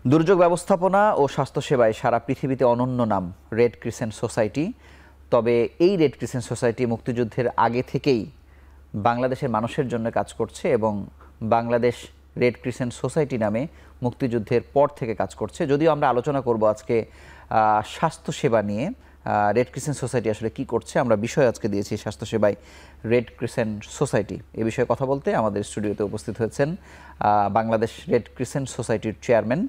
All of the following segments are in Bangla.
দুর্যোগ ব্যবস্থাপনা ও স্বাস্থ্যসেবায় সারা পৃথিবীতে অনন্য নাম রেড ক্রিসেন্ট সোসাইটি। তবে এই রেড ক্রিসেন্ট সোসাইটি মুক্তিযুদ্ধের আগে থেকেই বাংলাদেশের মানুষের জন্য কাজ করছে এবং বাংলাদেশ রেড ক্রিসেন্ট সোসাইটি নামে মুক্তিযুদ্ধের পর থেকে কাজ করছে। যদিও আমরা আলোচনা করব আজকে স্বাস্থ্যসেবা নিয়ে, রেড ক্রিসেন্ট সোসাইটি আসলে কি করছে। আমরা বিষয় আজকে দিয়েছি স্বাস্থ্যসেবায় রেড ক্রিসেন্ট সোসাইটি। এ বিষয়ে কথা বলতে আমাদের স্টুডিওতে উপস্থিত হয়েছেন বাংলাদেশ রেড ক্রিসেন্ট সোসাইটির চেয়ারম্যান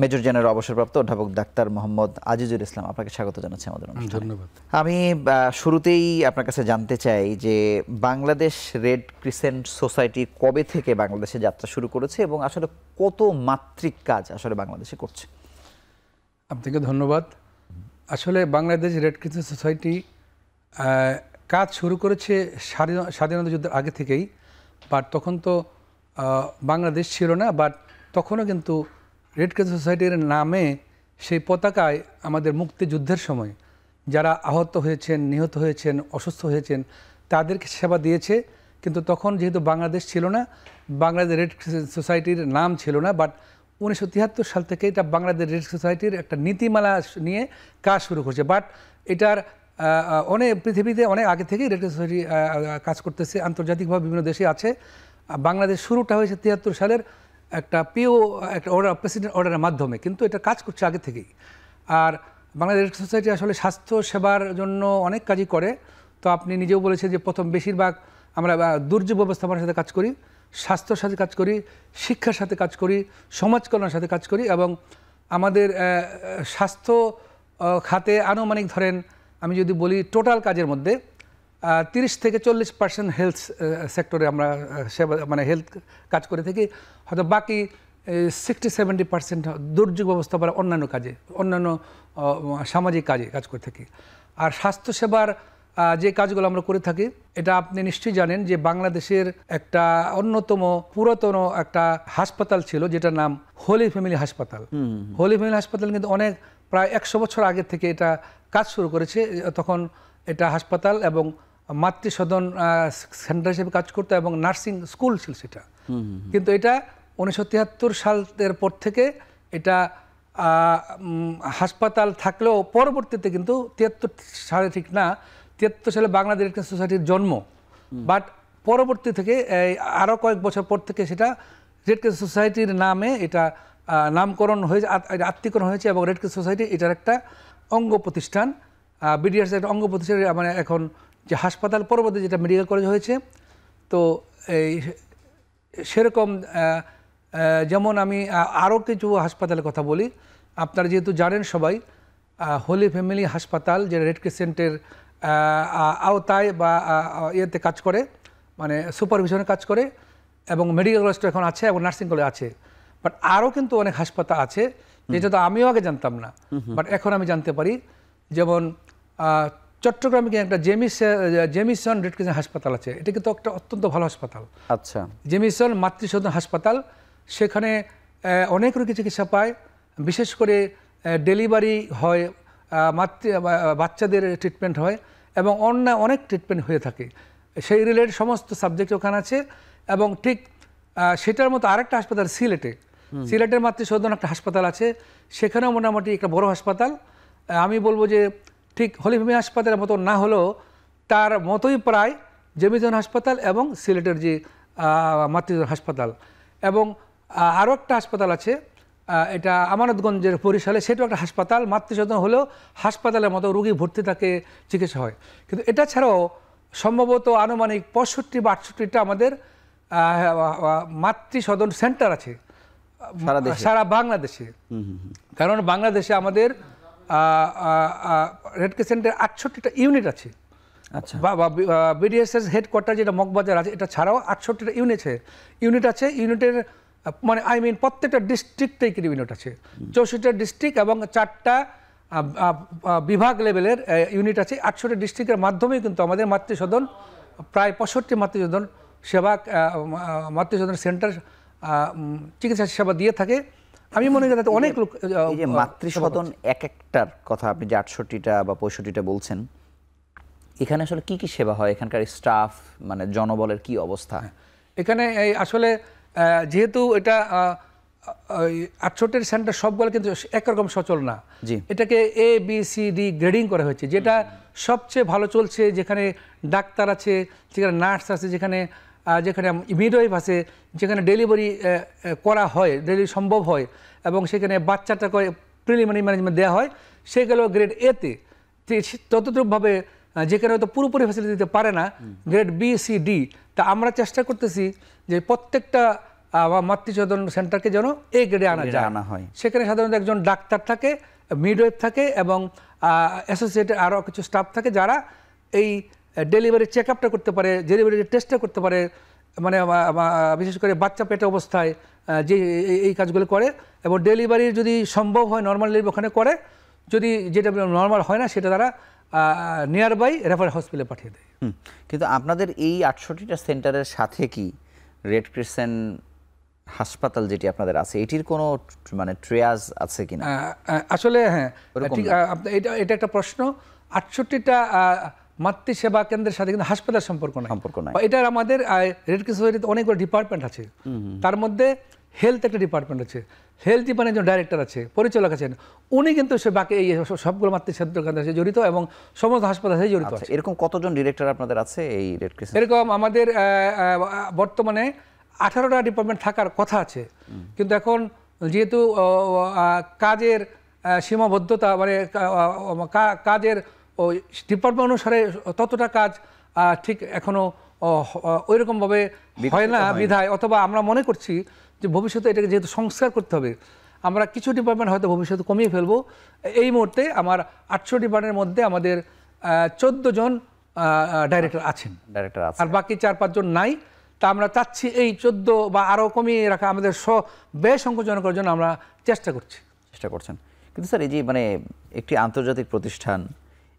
মেজর জেনারেল অবসরপ্রাপ্ত অধ্যাপক ডাক্তার মোহাম্মদ আজিজুল ইসলাম। আপনাকে স্বাগত জানাচ্ছি আমাদের অনুষ্ঠানে। ধন্যবাদ। আমি শুরুতেই আপনার কাছে জানতে চাই যে বাংলাদেশ রেড ক্রিসেন্ট সোসাইটি কবে থেকে বাংলাদেশে যাত্রা শুরু করেছে এবং আসলে কত মাত্রিক কাজ আসলে বাংলাদেশে করছে? আপনাকে ধন্যবাদ। আসলে বাংলাদেশ রেড ক্রিসেন্ট সোসাইটি কাজ শুরু করেছে স্বাধীনতা যুদ্ধের আগে থেকেই। বাট তখন তো বাংলাদেশ ছিল না, বাট তখনও কিন্তু রেড ক্রিসেন্ট সোসাইটির নামে সেই পতাকায় আমাদের মুক্তিযুদ্ধের সময় যারা আহত হয়েছেন, নিহত হয়েছেন, অসুস্থ হয়েছেন তাদেরকে সেবা দিয়েছে। কিন্তু তখন যেহেতু বাংলাদেশ ছিল না, বাংলাদেশ রেড ক্রিসেন্ট সোসাইটির নাম ছিল না। বাট 1973 সাল থেকে এটা বাংলাদেশ রেড সোসাইটির একটা নীতিমালা নিয়ে কাজ শুরু করছে। বাট এটার অনেক পৃথিবীতে অনেক আগে থেকেই রেড ক্রিসেন্ট সোসাইটি কাজ করতেছে, আন্তর্জাতিকভাবে বিভিন্ন দেশে আছে। বাংলাদেশ শুরুটা হয়েছে 73 সালের একটা একটা অর্ডার, প্রেসিডেন্ট অর্ডারের মাধ্যমে, কিন্তু এটা কাজ করছে আগে থেকেই। আর বাংলাদেশ রেড সোসাইটি আসলে স্বাস্থ্য সেবার জন্য অনেক কাজই করে। তো আপনি নিজেও বলেছেন যে প্রথম বেশিরভাগ আমরা দুর্যোগ ব্যবস্থাপনার সাথে কাজ করি, স্বাস্থ্যর সাথে কাজ করি, শিক্ষার সাথে কাজ করি, সমাজ কল্যাণের সাথে কাজ করি। এবং আমাদের স্বাস্থ্য খাতে আনুমানিক ধরেন আমি যদি বলি টোটাল কাজের মধ্যে 30 থেকে 40% হেলথ সেক্টরে আমরা সেবা মানে হেলথ কাজ করে থাকি। হয়তো বাকি 60-70% দুর্যোগ ব্যবস্থাপনা অন্যান্য কাজে, অন্যান্য সামাজিক কাজে কাজ করে থাকি। আর স্বাস্থ্যসেবার যে কাজগুলো আমরা করে থাকি, এটা আপনি নিশ্চয়ই জানেন যে বাংলাদেশের একটা অন্যতম পুরাতন একটা হাসপাতাল ছিল যেটার নাম হোলি ফ্যামিলি হাসপাতাল। হোলি ফ্যামিলি হাসপাতাল কিন্তু অনেক প্রায় 100 বছর আগে থেকে এটা কাজ শুরু করেছে। তখন এটা হাসপাতাল এবং মাতৃসদন সেন্টার হিসেবে কাজ করতো এবং নার্সিং স্কুল ছিল সেটা। কিন্তু এটা 1973 সালের পর থেকে এটা হাসপাতাল থাকলেও পরবর্তীতে কিন্তু 73 সালে ঠিক না, 73 সালে বাংলাদেশ রেড ক্রিসেন্ট সোসাইটির জন্ম। বাট পরবর্তী থেকে আরও কয়েক বছর পর থেকে সেটা রেড ক্রিসেন্ট সোসাইটির নামে এটা নামকরণ হয়েছে, আত্মীকরণ হয়েছে এবং রেড ক্রিসেন্ট সোসাইটি এটার একটা অঙ্গ প্রতিষ্ঠান। বিডিআরস একটা অঙ্গ প্রতিষ্ঠান, মানে এখন যে হাসপাতাল পরবর্তী যেটা মেডিকেল কলেজ হয়েছে। তো এই সেরকম যেমন আমি আরও কিছু হাসপাতালের কথা বলি। আপনারা যেহেতু জানেন সবাই, হোলি ফ্যামিলি হাসপাতাল যে রেড ক্রিসেন্টের আওতায় বা ইয়েতে কাজ করে, মানে সুপারভিশনে কাজ করে, এবং মেডিকেল কলেজটা এখন আছে এবং নার্সিং কলেজ আছে। বাট আরও কিন্তু অনেক হাসপাতাল আছে যেটা তো আমিও আগে জানতাম না, বাট এখন আমি জানতে পারি। যেমন চট্টগ্রামে একটা জেমিসন রেড ক্রিসেন্ট হাসপাতাল আছে। এটা কিন্তু একটা অত্যন্ত ভালো হাসপাতাল। আচ্ছা, জেমিসন মাতৃসদন হাসপাতাল। সেখানে অনেক রোগী চিকিৎসা পায়, বিশেষ করে ডেলিভারি হয়, বাচ্চাদের ট্রিটমেন্ট হয় এবং অনেক ট্রিটমেন্ট হয়ে থাকে। সেই রিলেটেড সমস্ত সাবজেক্ট ওখানে আছে। এবং ঠিক সেটার মতো আরেকটা হাসপাতাল সিলেটের মাতৃসদন একটা হাসপাতাল আছে, সেখানেও মোটামুটি একটা বড় হাসপাতাল। আমি বলবো যে ঠিক হোলি ফ্যামিলি হাসপাতালের মতো না হলেও তার মতোই প্রায় জেমিসন হাসপাতাল এবং সিলেটের যে মাতৃসদন হাসপাতাল। এবং আরও একটা হাসপাতাল আছে, এটা আমানতগঞ্জের বরিশালে, সেটাও একটা হাসপাতাল। মাতৃসদন হলেও হাসপাতালের মতো রোগী ভর্তি থাকে, চিকিৎসা হয়। কিন্তু এটা ছাড়াও সম্ভবত আনুমানিক 65 বা 68টা আমাদের মাতৃসদন সেন্টার আছে সারা বাংলাদেশে। কারণ বাংলাদেশে আমাদের রেড ক্রিসেন্টের 68টা ইউনিট আছে। আচ্ছা, বিডিএসএস হেডকোয়ার্টার যেটা মগবাজার আছে, এটা ছাড়াও 68টা ইউনিট আছে। ইউনিটের মানে প্রত্যেকটা ডিস্ট্রিক্টেই কিন্তু ইউনিট আছে। 64টা ডিস্ট্রিক্ট এবং 4টা বিভাগ লেভেলের ইউনিট আছে। 68 ডিস্ট্রিক্টের মাধ্যমেই কিন্তু আমাদের মাতৃসদন প্রায় 65 মাতৃসদন সেবা, মাতৃসদন সেন্টার চিকিৎসা সেবা দিয়ে থাকে। আমি মনে করি অনেক লোক এই যে মাতৃসদন এক একটার কথা আপনি যে 68টা বা 65টা বলছেন, এখানে আসলে কি কি সেবা হয়? এখানকার স্টাফ মানে জনবলের কি অবস্থা? এখানে আসলে যেহেতু এটা ওই 68 সেন্টার সবগুলো কিন্তু একরকম সচল না। জি। এটাকে A B C D grading করা হয়েছে, যেটা সবচেয়ে ভালো চলছে, যেখানে ডাক্তার আছে, যেখানে নার্স আছে, যেখানে যেখানে মিডওয়াইফ আছে, যেখানে ডেলিভারি করা হয়, ডেলিভারি সম্ভব হয়, এবং সেখানে বাচ্চাটাকে প্রিলিমিনারি ম্যানেজমেন্ট দেওয়া হয়, সেগুলো গ্রেড এতে। ততটুকুভাবে যেখানে হয়তো পুরোপুরি ফ্যাসিলিটি দিতে পারে না, গ্রেড বি সি ডি। তা আমরা চেষ্টা করতেছি যে প্রত্যেকটা মাতৃসদন সেন্টারকে যেন এই গ্রেডে আনা যায়। সেখানে সাধারণত একজন ডাক্তার থাকে, মিডওয়াইফ থাকে, এবং অ্যাসোসিয়েটেড আরও কিছু স্টাফ থাকে, যারা এই ডেলিভারি চেক আপটা করতে পারে, ডেলিভারি টেস্টটা করতে পারে, মানে বিশেষ করে বাচ্চা পেটে অবস্থায় যে এই কাজগুলো করে, এবং ডেলিভারি যদি সম্ভব হয় নর্মাল ডেলিভারি ওখানে করে, যদি যেটা নর্মাল হয় না সেটা তারা নিয়ার বাই রেফারেল হসপিটালে পাঠিয়ে দেয়। কিন্তু আপনাদের এই 68টা সেন্টারের সাথে কি রেড ক্রিসেন্ট হাসপাতাল যেটি আপনাদের আছে এটির কোনো মানে ট্রিয়াজ আছে কিনা? আসলে হ্যাঁ, ঠিক, এটা একটা প্রশ্ন। 68টা মাতৃসেবা কেন্দ্রের সাথে কিন্তু হাসপাতাল সম্পর্ক নাই। এটার আমাদের রেড ক্রিসেন্ট সোসাইটিতে অনেকগুলো ডিপার্টমেন্ট আছে, তার মধ্যে হেলথ একটা ডিপার্টমেন্ট আছে, হেলথ ডিপার্টমেন্টের একজন ডাইরেক্টর আছে, পরিচালক আছেন, উনি কিন্তু সে বাকি এই সবগুলো মাতৃসেবা কেন্দ্রের সাথে জড়িত এবং সমস্ত হাসপাতালের সাথে জড়িত আছে। এরকম কতজন ডিরেক্টর আপনাদের আছে এই রেড ক্রিসেন্ট? এরকম আমাদের বর্তমানে 18টা ডিপার্টমেন্ট থাকার কথা আছে, কিন্তু এখন যেহেতু কাজের সীমাবদ্ধতা, মানে কাজের ওই ডিপার্টমেন্ট অনুসারে ততটা কাজ ঠিক এখনো ওইরকমভাবে হয় না বিধায়, অথবা আমরা মনে করছি যে ভবিষ্যতে এটাকে যেহেতু সংস্কার করতে হবে, আমরা কিছু ডিপার্টমেন্ট হয়তো ভবিষ্যতে কমিয়ে ফেলবো। এই মুহূর্তে আমার 800 ডিপার্টমেন্টের মধ্যে আমাদের 14 জন ডাইরেক্টর আছেন, আর বাকি 4-5 জন নাই। তা আমরা চাচ্ছি এই 14 বা আরও কমিয়ে রাখা, আমাদের ব্যয় সংকোচন করার জন্য আমরা চেষ্টা করছেন। কিন্তু স্যার এই যে মানে একটি আন্তর্জাতিক প্রতিষ্ঠান,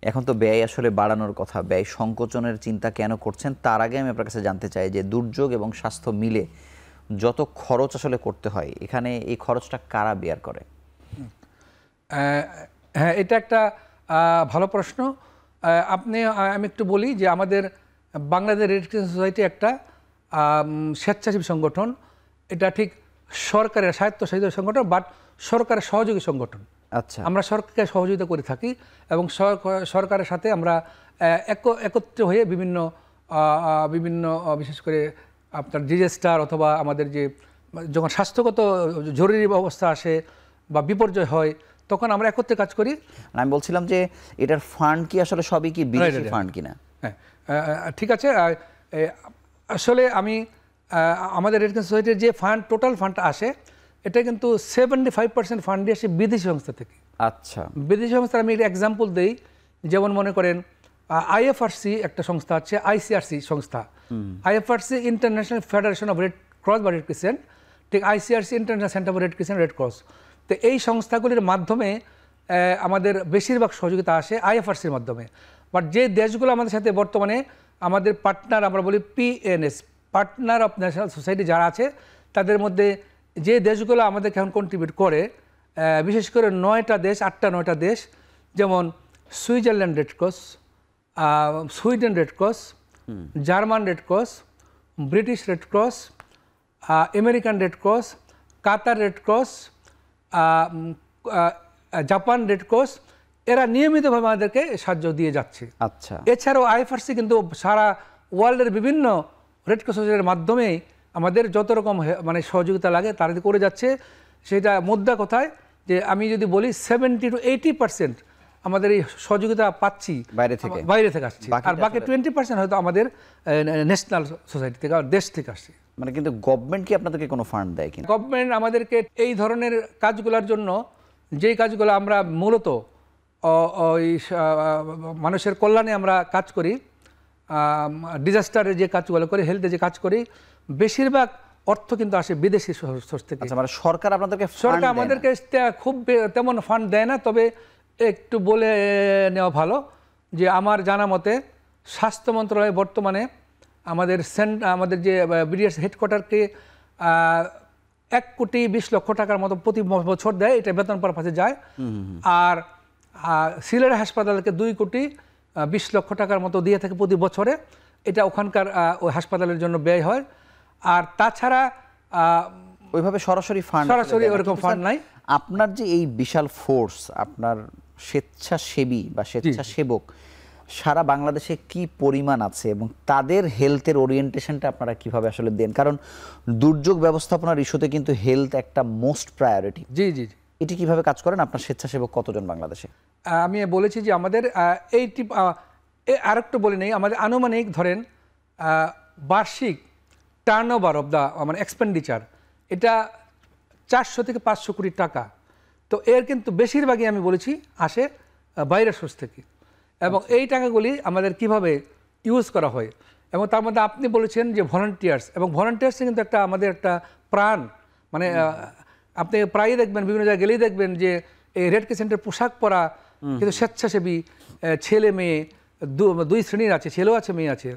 এখন তো ব্যয় আসলে বাড়ানোর কথা, ব্যয় সংকোচনের চিন্তা কেন করছেন? তার আগে আমি আপনার কাছে জানতে চাই যে দুর্যোগ এবং স্বাস্থ্য মিলে যত খরচ আসলে করতে হয়, এখানে এই খরচটা কারা বেয়ার করে? হ্যাঁ, এটা একটা ভালো প্রশ্ন। আমি একটু বলি যে আমাদের বাংলাদেশ রেড ক্রিসেন্ট সোসাইটি একটা স্বেচ্ছাসেবী সংগঠন। এটা ঠিক সরকারের স্বায়ত্তশাসিত সংগঠন, বাট সরকারের সহযোগী সংগঠন। আচ্ছা, আমরা সরকারকে সহযোগিতা করে থাকি এবং সরকারের সাথে আমরা একত্রে হয়ে বিভিন্ন বিশেষ করে আপনার ডিজাস্টার অথবা আমাদের যে যখন স্বাস্থ্যগত জরুরি অবস্থা আসে বা বিপর্যয় হয়, তখন আমরা একত্রে কাজ করি। আমি বলছিলাম যে এটার ফান্ড কি আসলে সবই কি বিদেশি ফান্ড কিনা? হ্যাঁ, ঠিক আছে। আসলে আমাদের রেড ক্রিসেন্ট সোসাইটির যে টোটাল ফান্ডটা আসে, এটা কিন্তু 75% ফান্ডই আসে বিদেশি সংস্থা থেকে। আচ্ছা, বিদেশি সংস্থার আমি একটা এক্সাম্পল দিই। যেমন মনে করেন আইএফআরসি একটা সংস্থা আছে, আইসিআরসি সংস্থা, আইএফআরসি international federation of red cross বা রেড ক্রিসেন্ট, ঠিক ICRC international centre for red crescent red cross. তো এই সংস্থাগুলির মাধ্যমে আমাদের বেশিরভাগ সহযোগিতা আসে আইএফআরসির মাধ্যমে। বাট যে দেশগুলো আমাদের সাথে বর্তমানে আমাদের পার্টনার, আমরা বলি PNS, partner of national society যারা আছে, তাদের মধ্যে যে দেশগুলো আমাদেরকে এখন কন্ট্রিবিউট করে, বিশেষ করে 8টা-9টা দেশ, যেমন Switzerland red cross, Sweden red cross, German red cross, British red cross, American red cross, Qatar red cross, Japan red cross, এরা নিয়মিতভাবে আমাদেরকে সাহায্য দিয়ে যাচ্ছে। আচ্ছা, এছাড়াও আইএফআরসি কিন্তু সারা ওয়ার্ল্ডের বিভিন্ন রেড ক্রস সোসাইটির মাধ্যমে আমাদের যত রকম মানে সহযোগিতা লাগে তারা করে যাচ্ছে। সেটা মুদ্রা কোথায়, যে আমি যদি বলি 70 to 80% আমাদের এই সহযোগিতা পাচ্ছি বাইরে থেকে আসছে, আর বাকি 20% হয়তো আমাদের ন্যাশনাল সোসাইটি থেকে, দেশ থেকে আসছে। মানে কিন্তু গভর্নমেন্ট কি আপনাদেরকে কোনো ফান্ড দেয় কিনা? গভর্নমেন্ট আমাদেরকে এই ধরনের কাজগুলোর জন্য, যেই কাজগুলো আমরা মূলত ওই মানুষের কল্যাণে আমরা কাজ করি, ডিজাস্টারের যে কাজগুলো করি, হেলথে যে কাজ করি, বেশিরভাগ অর্থ কিন্তু আসে বিদেশি সোর্স থেকে। আচ্ছা, মানে সরকার আমাদেরকে খুব তেমন ফান্ড দেয় না। তবে একটু বলে নেওয়া ভালো যে আমার জানা মতে স্বাস্থ্য মন্ত্রণালয় বর্তমানে আমাদের যে বিডিএস হেডকোয়ার্টারকে 1,20,00,000 টাকার মতো প্রতি বছর দেয়, এটা বেতন পারপাসে যায়। আর সিলেট হাসপাতালকে 2,20,00,000 টাকার মতো দিয়ে থাকে প্রতি বছরে, এটা ওখানকার ওই হাসপাতালের জন্য ব্যয় হয়। আর তাছাড়া ওইভাবে সরাসরি ফান্ড সরাসরি ওরকম ফান্ড নাই। আপনার যে এই বিশাল ফোর্স, আপনার স্বেচ্ছাসেবী বা স্বেচ্ছাসেবক সারা বাংলাদেশে কি পরিমাণ আছে এবং তাদের হেলথের ওরিয়েন্টেশনটা আপনারা কিভাবে আসলে দেন? কারণ দুর্যোগ ব্যবস্থাপনার ইস্যুতে কিন্তু হেলথ একটা মোস্ট প্রায়োরিটি। জি জি জি। এটি কিভাবে কাজ করেন? আপনার স্বেচ্ছাসেবক কতজন বাংলাদেশে? আমি বলেছি যে আমাদের এইটি আরেকটু বলে নেই, আমাদের আনুমানিক ধরেন বার্ষিক টার্নওভার অফ দ্য মানে এক্সপেন্ডিচার এটা 400 থেকে 500 কোটি টাকা। তো এর কিন্তু বেশিরভাগই আমি বলেছি আসে বাইরের সোর্স থেকে, এবং এই টাকাগুলি আমাদের কিভাবে ইউজ করা হয়। এবং তার মধ্যে আপনি বলেছেন যে ভলান্টিয়ার্স, এবং ভলান্টিয়ার্স কিন্তু একটা আমাদের একটা প্রাণ, মানে আপনি প্রায়ই দেখবেন বিভিন্ন জায়গায় গেলেই দেখবেন যে এই রেড ক্রিসেন্টের পোশাক পরা কিন্তু স্বেচ্ছাসেবী ছেলে মেয়ে দুই শ্রেণীর আছে, ছেলেও আছে মেয়ে আছে।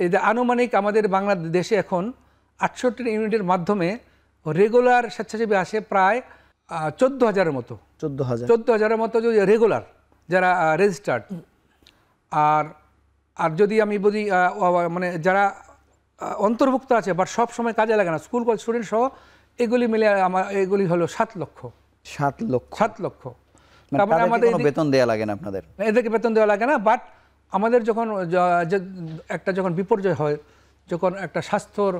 এই যে আনুমানিক আমাদের বাংলাদেশে এখন 68 ইউনিটের মাধ্যমে রেগুলার স্বেচ্ছাসেবী আসে প্রায় 14,000-এর মতো। 14,000-এর মতো যদি রেগুলার যারা রেজিস্টার্ড। আর যদি আমি বলি মানে যারা অন্তর্ভুক্ত আছে বাট সব সময় কাজে লাগে না, স্কুল কলেজ স্টুডেন্ট সহ, এগুলি মিলে এগুলি হলো 7 লক্ষ। 7 লক্ষ? 7 লক্ষ। তারপরে আমাদের বেতন দেওয়া লাগে না আপনাদের? এদেরকে বেতন দেওয়া লাগে না, বাট আমাদের যখন একটা যখন বিপর্যয় হয়, যখন একটা স্বাস্থ্যর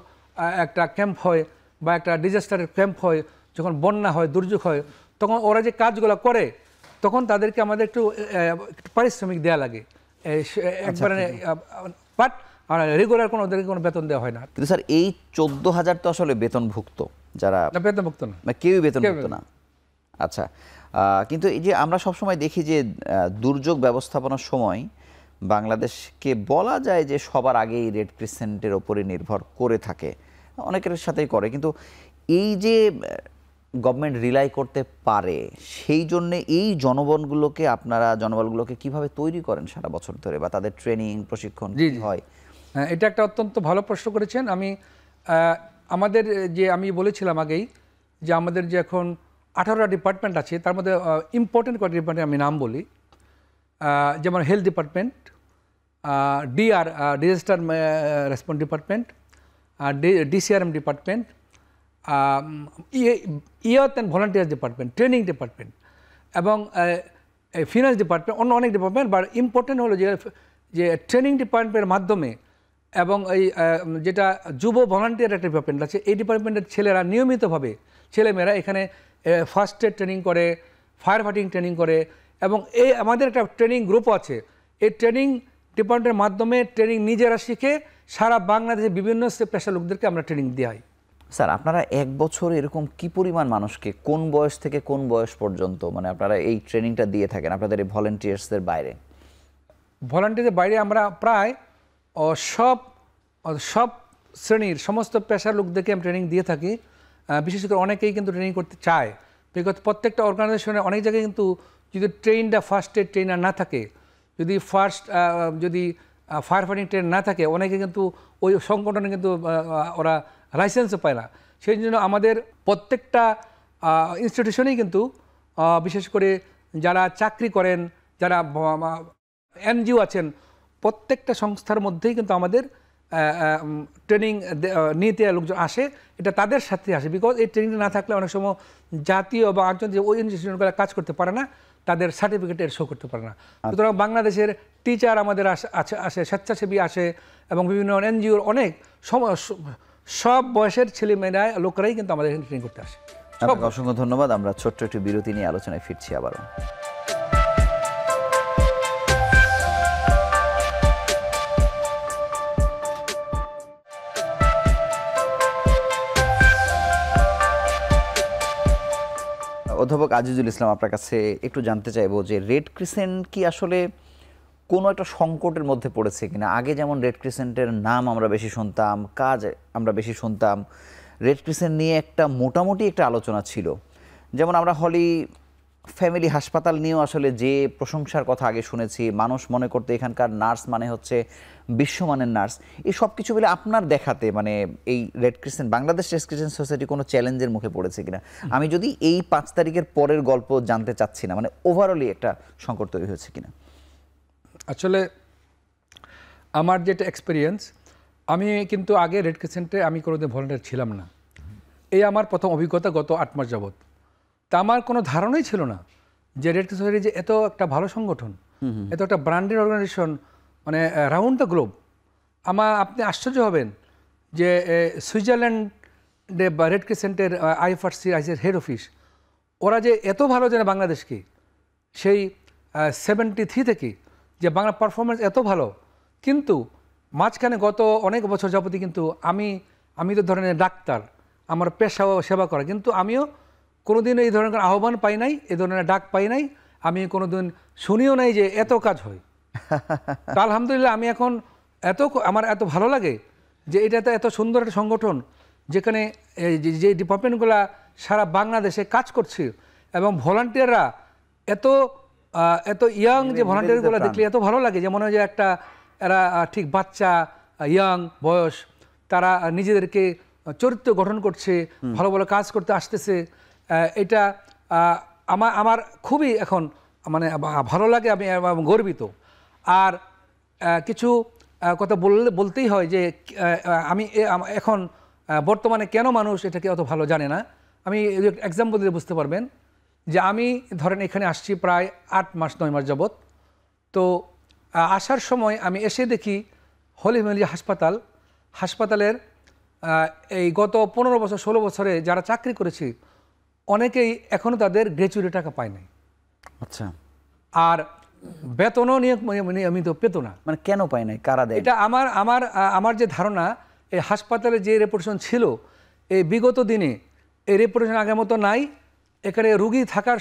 একটা ক্যাম্প হয় বা একটা ডিজাস্টারের ক্যাম্প হয়, যখন বন্যা হয়, দুর্যোগ হয়, তখন ওরা যে কাজগুলো করে তখন তাদেরকে আমাদের একটু পারিশ্রমিক দেওয়া লাগে একবারে, বাট রেগুলার ওদেরকে কোনো বেতন দেওয়া হয় না। কিন্তু স্যার এই 14,000 তো আসলে বেতনভুক্ত, যারা বেতনভুক্ত না, কেউই বেতনভুক্ত না। আচ্ছা, কিন্তু এই যে আমরা সবসময় দেখি যে দুর্যোগ ব্যবস্থাপনার সময় বাংলাদেশকে বলা যায় যে সবার আগে এই রেড ক্রিসেন্টের ওপরে নির্ভর করে থাকে, অনেকের সাথেই করে, কিন্তু এই যে গভর্নমেন্ট রিলাই করতে পারে সেই জন্য এই জনবলগুলোকে কিভাবে তৈরি করেন সারা বছর ধরে, বা তাদের ট্রেনিং প্রশিক্ষণ কি হয়? হ্যাঁ, এটা একটা অত্যন্ত ভালো প্রশ্ন করেছেন। আমাদের যে আমি বলেছিলাম আগেই যে আমাদের যে এখন 18টা ডিপার্টমেন্ট আছে, তার মধ্যে ইম্পর্টেন্ট কয়েকটি ডিপার্টমেন্ট আমি নাম বলি, যেমন health department, disaster response department, DCRM department, youth and volunteers department, training department, এবং ফিনান্স ডিপার্টমেন্ট, অনেক ডিপার্টমেন্ট। বাট ইম্পর্টেন্ট হলো যে ট্রেনিং ডিপার্টমেন্টের মাধ্যমে, এবং এই যেটা যুব ভলান্টিয়ার একটা ডিপার্টমেন্ট আছে, এই ডিপার্টমেন্টের ছেলেরা নিয়মিতভাবে, ছেলেমেয়েরা এখানে ফার্স্ট এড ট্রেনিং করে, ফায়ার ফাইটিং ট্রেনিং করে, এবং এই আমাদের একটা ট্রেনিং গ্রুপও আছে। এই ট্রেনিং ডিপার্টমেন্টের মাধ্যমে ট্রেনিং নিজেরা শিখে সারা বাংলাদেশে বিভিন্ন পেশা লোকদেরকে আমরা ট্রেনিং দেওয়াই। স্যার, আপনারা এক বছর এরকম কি পরিমাণ মানুষকে কোন বয়স থেকে কোন বয়স পর্যন্ত মানে আপনারা এই ট্রেনিংটা দিয়ে থাকেন আপনাদের এই ভলান্টিয়ার্সদের বাইরে? ভলান্টিয়ারদের বাইরে আমরা প্রায় সব শ্রেণীর সমস্ত পেশার লোকদেরকে আমি ট্রেনিং দিয়ে থাকি। বিশেষ করে অনেকেই কিন্তু ট্রেনিং করতে চায়, বিকজ প্রত্যেকটা অর্গানাইজেশনে অনেক জায়গায় কিন্তু যদি ফার্স্ট এড ট্রেনার না থাকে, যদি ফায়ার ফাইটিং ট্রেন না থাকে, অনেকে কিন্তু ওই সংগঠনে কিন্তু ওরা লাইসেন্সও পায় না। সেই জন্য আমাদের প্রত্যেকটা ইনস্টিটিউশনেই কিন্তু বিশেষ করে যারা চাকরি করেন, যারা এনজিও আছেন, প্রত্যেকটা সংস্থার মধ্যেই কিন্তু আমাদের ট্রেনিং নিতে লোকজন আসে। এটা তাদের সাথে আসে, বিকজ এই ট্রেনিংটা না থাকলে অনেক সময় জাতীয় বা আন্তর্জাতিক ওই ইনস্টিটিউশনগুলো কাজ করতে পারে না, তাদের সার্টিফিকেটের শো করতে পারে না। সুতরাং বাংলাদেশের টিচার আমাদের আসে, স্বেচ্ছাসেবী আসে, এবং বিভিন্ন এনজিওর অনেক সব বয়সের ছেলেমেয়েরা লোকরাই কিন্তু আমাদের এখানে ট্রেনিং করতে আসে। অসংখ্য ধন্যবাদ। আমরা ছোট্ট একটি বিরতি নিয়ে আলোচনায় ফিরছি আবারও। অধ্যাপক আজিজুল ইসলাম, আপনার কাছে একটু জানতে চাইবো যে রেড ক্রিসেন্ট কি আসলে কোনো একটা সংকটের মধ্যে পড়েছে কিনা? আগে যেমন রেড ক্রিসেন্টের নাম আমরা বেশি শুনতাম, কাজ আমরা বেশি শুনতাম, রেড ক্রিসেন্ট নিয়ে একটা মোটামুটি একটা আলোচনা ছিল। যেমন আমরা হলি ফ্যামিলি হাসপাতাল নিয়েও আসলে যে প্রশংসার কথা আগে শুনেছি, মানুষ মনে করতে এখানকার নার্স মানে হচ্ছে বিশ্বমানের নার্স। এই সব কিছু মিলে আপনার দেখাতে মানে এই red crescent, Bangladesh red Crescent society কোনো চ্যালেঞ্জের মুখে পড়েছে কিনা? আমি যদি এই 5 তারিখের পরের গল্প জানতে চাচ্ছি না, মানে ওভারঅলি একটা সংকট তৈরি হয়েছে কিনা। আসলে আমার যেটা এক্সপিরিয়েন্স, আমি কিন্তু আগে রেড ক্রিসেন্টে আমি কোনোদিন ভলান্টিয়ার ছিলাম না। এই আমার প্রথম অভিজ্ঞতা গত 8 মাস যাবত। তা আমার কোনো ধারণাই ছিল না যে রেড ক্রিসেন্ট সোসাইটি যে এত একটা ভালো সংগঠন, এত একটা ব্র্যান্ডেড অর্গানাইজেশন, মানে রাউন্ড দ্য গ্লোব। আপনি আশ্চর্য হবেন যে সুইজারল্যান্ডে বা রেড ক্রিসেন্টের IFRC হেড অফিস, ওরা যে এত ভালো জানে বাংলাদেশকে, সেই 73 থেকে যে বাংলা পারফরমেন্স এত ভালো, কিন্তু মাঝখানে গত অনেক বছর যাবতীয় কিন্তু আমি তো ধরনের ডাক্তার, আমার পেশাও সেবা করা, কিন্তু আমিও কোনোদিন এই ধরনের আহ্বান পাই নাই, এই ধরনের ডাক পাই নাই, আমি কোনোদিন শুনিও নাই যে এত কাজ হয়। তো আলহামদুলিল্লাহ আমি এখন আমার এত ভালো লাগে যে এটা তো এত সুন্দর একটা সংগঠন, যেখানে যে ডিপার্টমেন্টগুলো সারা বাংলাদেশে কাজ করছে, এবং ভলান্টিয়াররা এত ইয়াং, যে ভলান্টিয়ারগুলো দেখলে এত ভালো লাগে, যে মনে হয় যে এরা ঠিক বাচ্চা, ইয়াং বয়স, তারা নিজেদেরকে চরিত্র গঠন করছে, ভালো ভালো কাজ করতে আসতেছে। এটা আমার খুবই এখন মানে ভালো লাগে, আমি গর্বিত। আর কিছু কথা বলতেই হয় যে আমি এখন বর্তমানে কেন মানুষ এটাকে অত ভালো জানে না। আমি এক্সাম্পল দিলে বুঝতে পারবেন যে আমি ধরেন এখানে আসছি প্রায় 8 মাস 9 মাস যাবত। তো আসার সময় আমি এসে দেখি হলি ফ্যামিলি হাসপাতালের এই গত 15 বছর 16 বছরে যারা চাকরি করেছি অনেকেই এখনও তাদের গ্র্যাচুইটি টাকা পায় নাই। আচ্ছা। আর বেতনও নিয়মিত পেত না। মানে কেন পায় নাই, কারা দেয়? এটা আমার যে ধারণা, এই হাসপাতালে যে রেপুটেশন ছিল এই বিগত দিনে, এই রেপুটেশন আগের মতো নাই। এখানে রুগী থাকার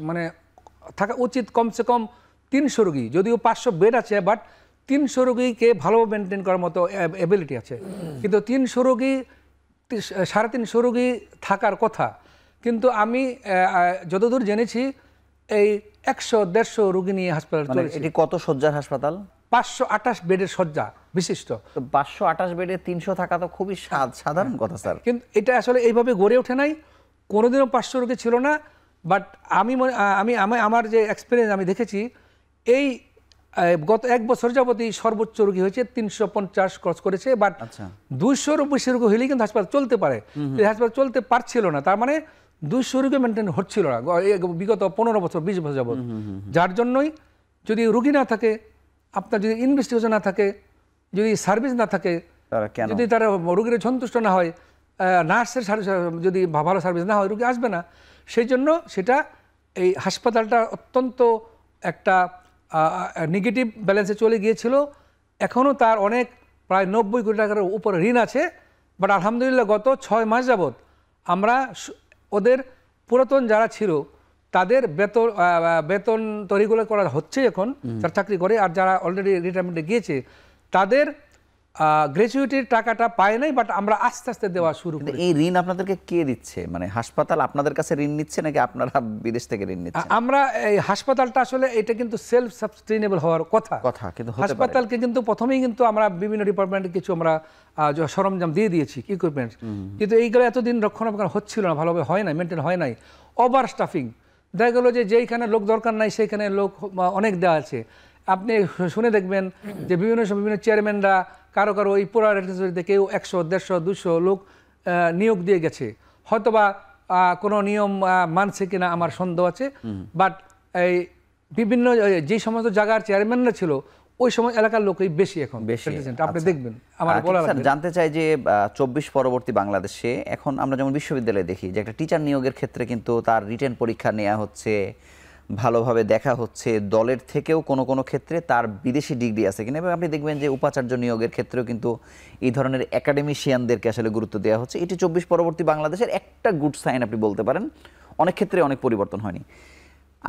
মানে থাকা উচিত কমসে কম 300 রুগী, যদিও 500 বেড আছে, বাট 300 রুগীকে ভালো মেনটেন করার মতো এবিলিটি আছে। কিন্তু 300 রুগী 350 রুগী থাকার কথা, কিন্তু আমি যতদূর জেনেছি এই 100-150 রুগী নিয়ে হাসপাতাল চলেছে। এটি কত শয্যার হাসপাতাল? 528 বেডের শয্যা বিশিষ্ট। তো 528 বেডে 300 থাকা তো খুবই সাধারণ কথা স্যার। কিন্তু এটা আসলে এইভাবে গড়ে ওঠে নাই, কোনোদিনও 500 রোগী ছিল না। বাট আমার যে এক্সপিরিয়েন্স আমি দেখেছি, এই গত 1 বছর যাবতই সর্বোচ্চ রোগী হয়েছে 350 ক্রস করেছে। বাট 200 বেশি রোগী হলেই কিন্তু হাসপাতাল চলতে পারে, এই হাসপাতাল চলতে পারছিল না। তার মানে 200 রোগী মেনটেন হচ্ছিল না বিগত 15 বছর 20 বছর যাবত। যার জন্যই যদি রোগী না থাকে, আপনার যদি ইনভেস্টিগেশন না থাকে, যদি সার্ভিস না থাকে, যদি তারা রোগীর সন্তুষ্ট না হয়, নার্সের যদি ভালো সার্ভিস না হয়, রোগী আসবে না। সেই জন্য এই হাসপাতালটা অত্যন্ত একটা নেগেটিভ ব্যালেন্সে চলে গিয়েছিল। এখনও তার অনেক প্রায় 90 কোটি টাকার উপরে ঋণ আছে। বাট আলহামদুলিল্লাহ গত 6 মাস যাবত আমরা ওদের পুরাতন যারা ছিল তাদের বেতন তো রেগুলার করা হচ্ছে এখন, যারা চাকরি করে, আর যারা অলরেডি রিটায়ারমেন্টে গিয়েছে তাদের গ্র্যাচুইটির টাকাটা পায় নাই। বাট আমরা আস্তে আস্তে দেওয়া শুরু করি। এই ঋণ আপনাদেরকে কে দিচ্ছে? মানে হাসপাতাল আপনাদের কাছে ঋণ নিচ্ছে নাকি আপনারা বিদেশ থেকে ঋণ নিচ্ছেন? আমরা এই হাসপাতালটা আসলে এটা কিন্তু সেলফ সাস্টেইনেবল হওয়ার কথা, কিন্তু হাসপাতালকে কিন্তু প্রথমেই কিন্তু আমরা বিভিন্ন ডিপার্টমেন্টে কিছু আমরা সরঞ্জাম দিয়ে দিয়েছি, ইকুইপমেন্ট, কিন্তু এইগুলো এতদিন রক্ষণাবেক্ষণ হচ্ছিল না, ভালোভাবে হয় নাই, মেনটেন হয় নাই। ওভার স্টাফিং, দেখা গেলো যে যেইখানে লোক দরকার নাই সেইখানে লোক অনেক দেওয়া আছে। আপনি শুনে দেখবেন যে বিভিন্ন চেয়ারম্যানরা কারো এই পুরা রেসপন্সিবিলিটিতে কেউ 100, 150, 200 লোক নিয়োগ দিয়ে গেছে, হয়তোবা কোনো নিয়ম মানছে কিনা আমার সন্দেহ আছে। বাট এই বিভিন্ন যে সমস্ত জায়গার চেয়ারম্যানরা ছিল ওই সময় এলাকার লোকই বেশি এখন আপনি দেখবেন। আমার জানতে চাই যে 24 পরবর্তী বাংলাদেশে এখন আমরা যেমন বিশ্ববিদ্যালয়ে দেখি যে একটা টিচার নিয়োগের ক্ষেত্রে কিন্তু তার রিটেন পরীক্ষা নেওয়া হচ্ছে, ভালোভাবে দেখা হচ্ছে, দলের থেকেও কোনো ক্ষেত্রে তার বিদেশি ডিগ্রি আছে কিনা। এবং আপনি দেখবেন যে উপাচার্য নিয়োগের ক্ষেত্রেও কিন্তু এই ধরনের একাডেমিশিয়ানদেরকে আসলে গুরুত্ব দেওয়া হচ্ছে। এটি 24 পরবর্তী বাংলাদেশের একটা গুড সাইন আপনি বলতে পারেন। অনেক ক্ষেত্রে অনেক পরিবর্তন হয়নি।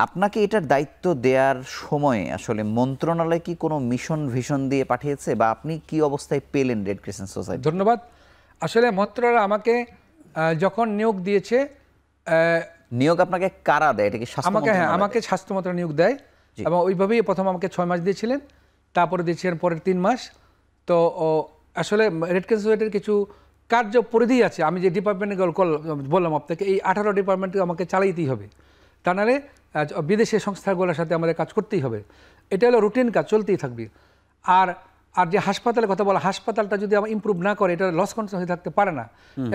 আপনাকে এটার দায়িত্ব দেওয়ার সময় আসলে মন্ত্রণালয় কি কোনো মিশন ভিশন দিয়ে পাঠিয়েছে, বা আপনি কি অবস্থায় পেলেন রেড ক্রিসেন্ট সোসাইটি? ধন্যবাদ। আসলে মন্ত্রণালয় আমাকে যখন নিয়োগ দিয়েছে, নিয়োগ আপনাকে কারা দেয়? এটা কি আমাকে স্বাস্থ্য মন্ত্রণালয় নিয়োগ দেয়, এবং ওইভাবেই প্রথম আমাকে 6 মাস দিয়েছিলেন, তারপরে দিয়েছিলেন পরের 3 মাস। তো আসলে রেড ক্রিসেন্ট সোসাইটির কিছু কার্য পরিধি আছে। আমি যে ডিপার্টমেন্টে বললাম আপনাকে, এই 18 ডিপার্টমেন্টকে আমাকে চালাইতেই হবে, তা নাহলে বিদেশের সংস্থাগুলোর সাথে আমাদের কাজ করতেই হবে। এটা হলো রুটিন কাজ, চলতেই থাকবে। আর আর যে হাসপাতালের কথা বলা, হাসপাতালটা যদি আমার ইমপ্রুভ না করে এটা লস কন্ডিশন হয়ে থাকতে পারে না।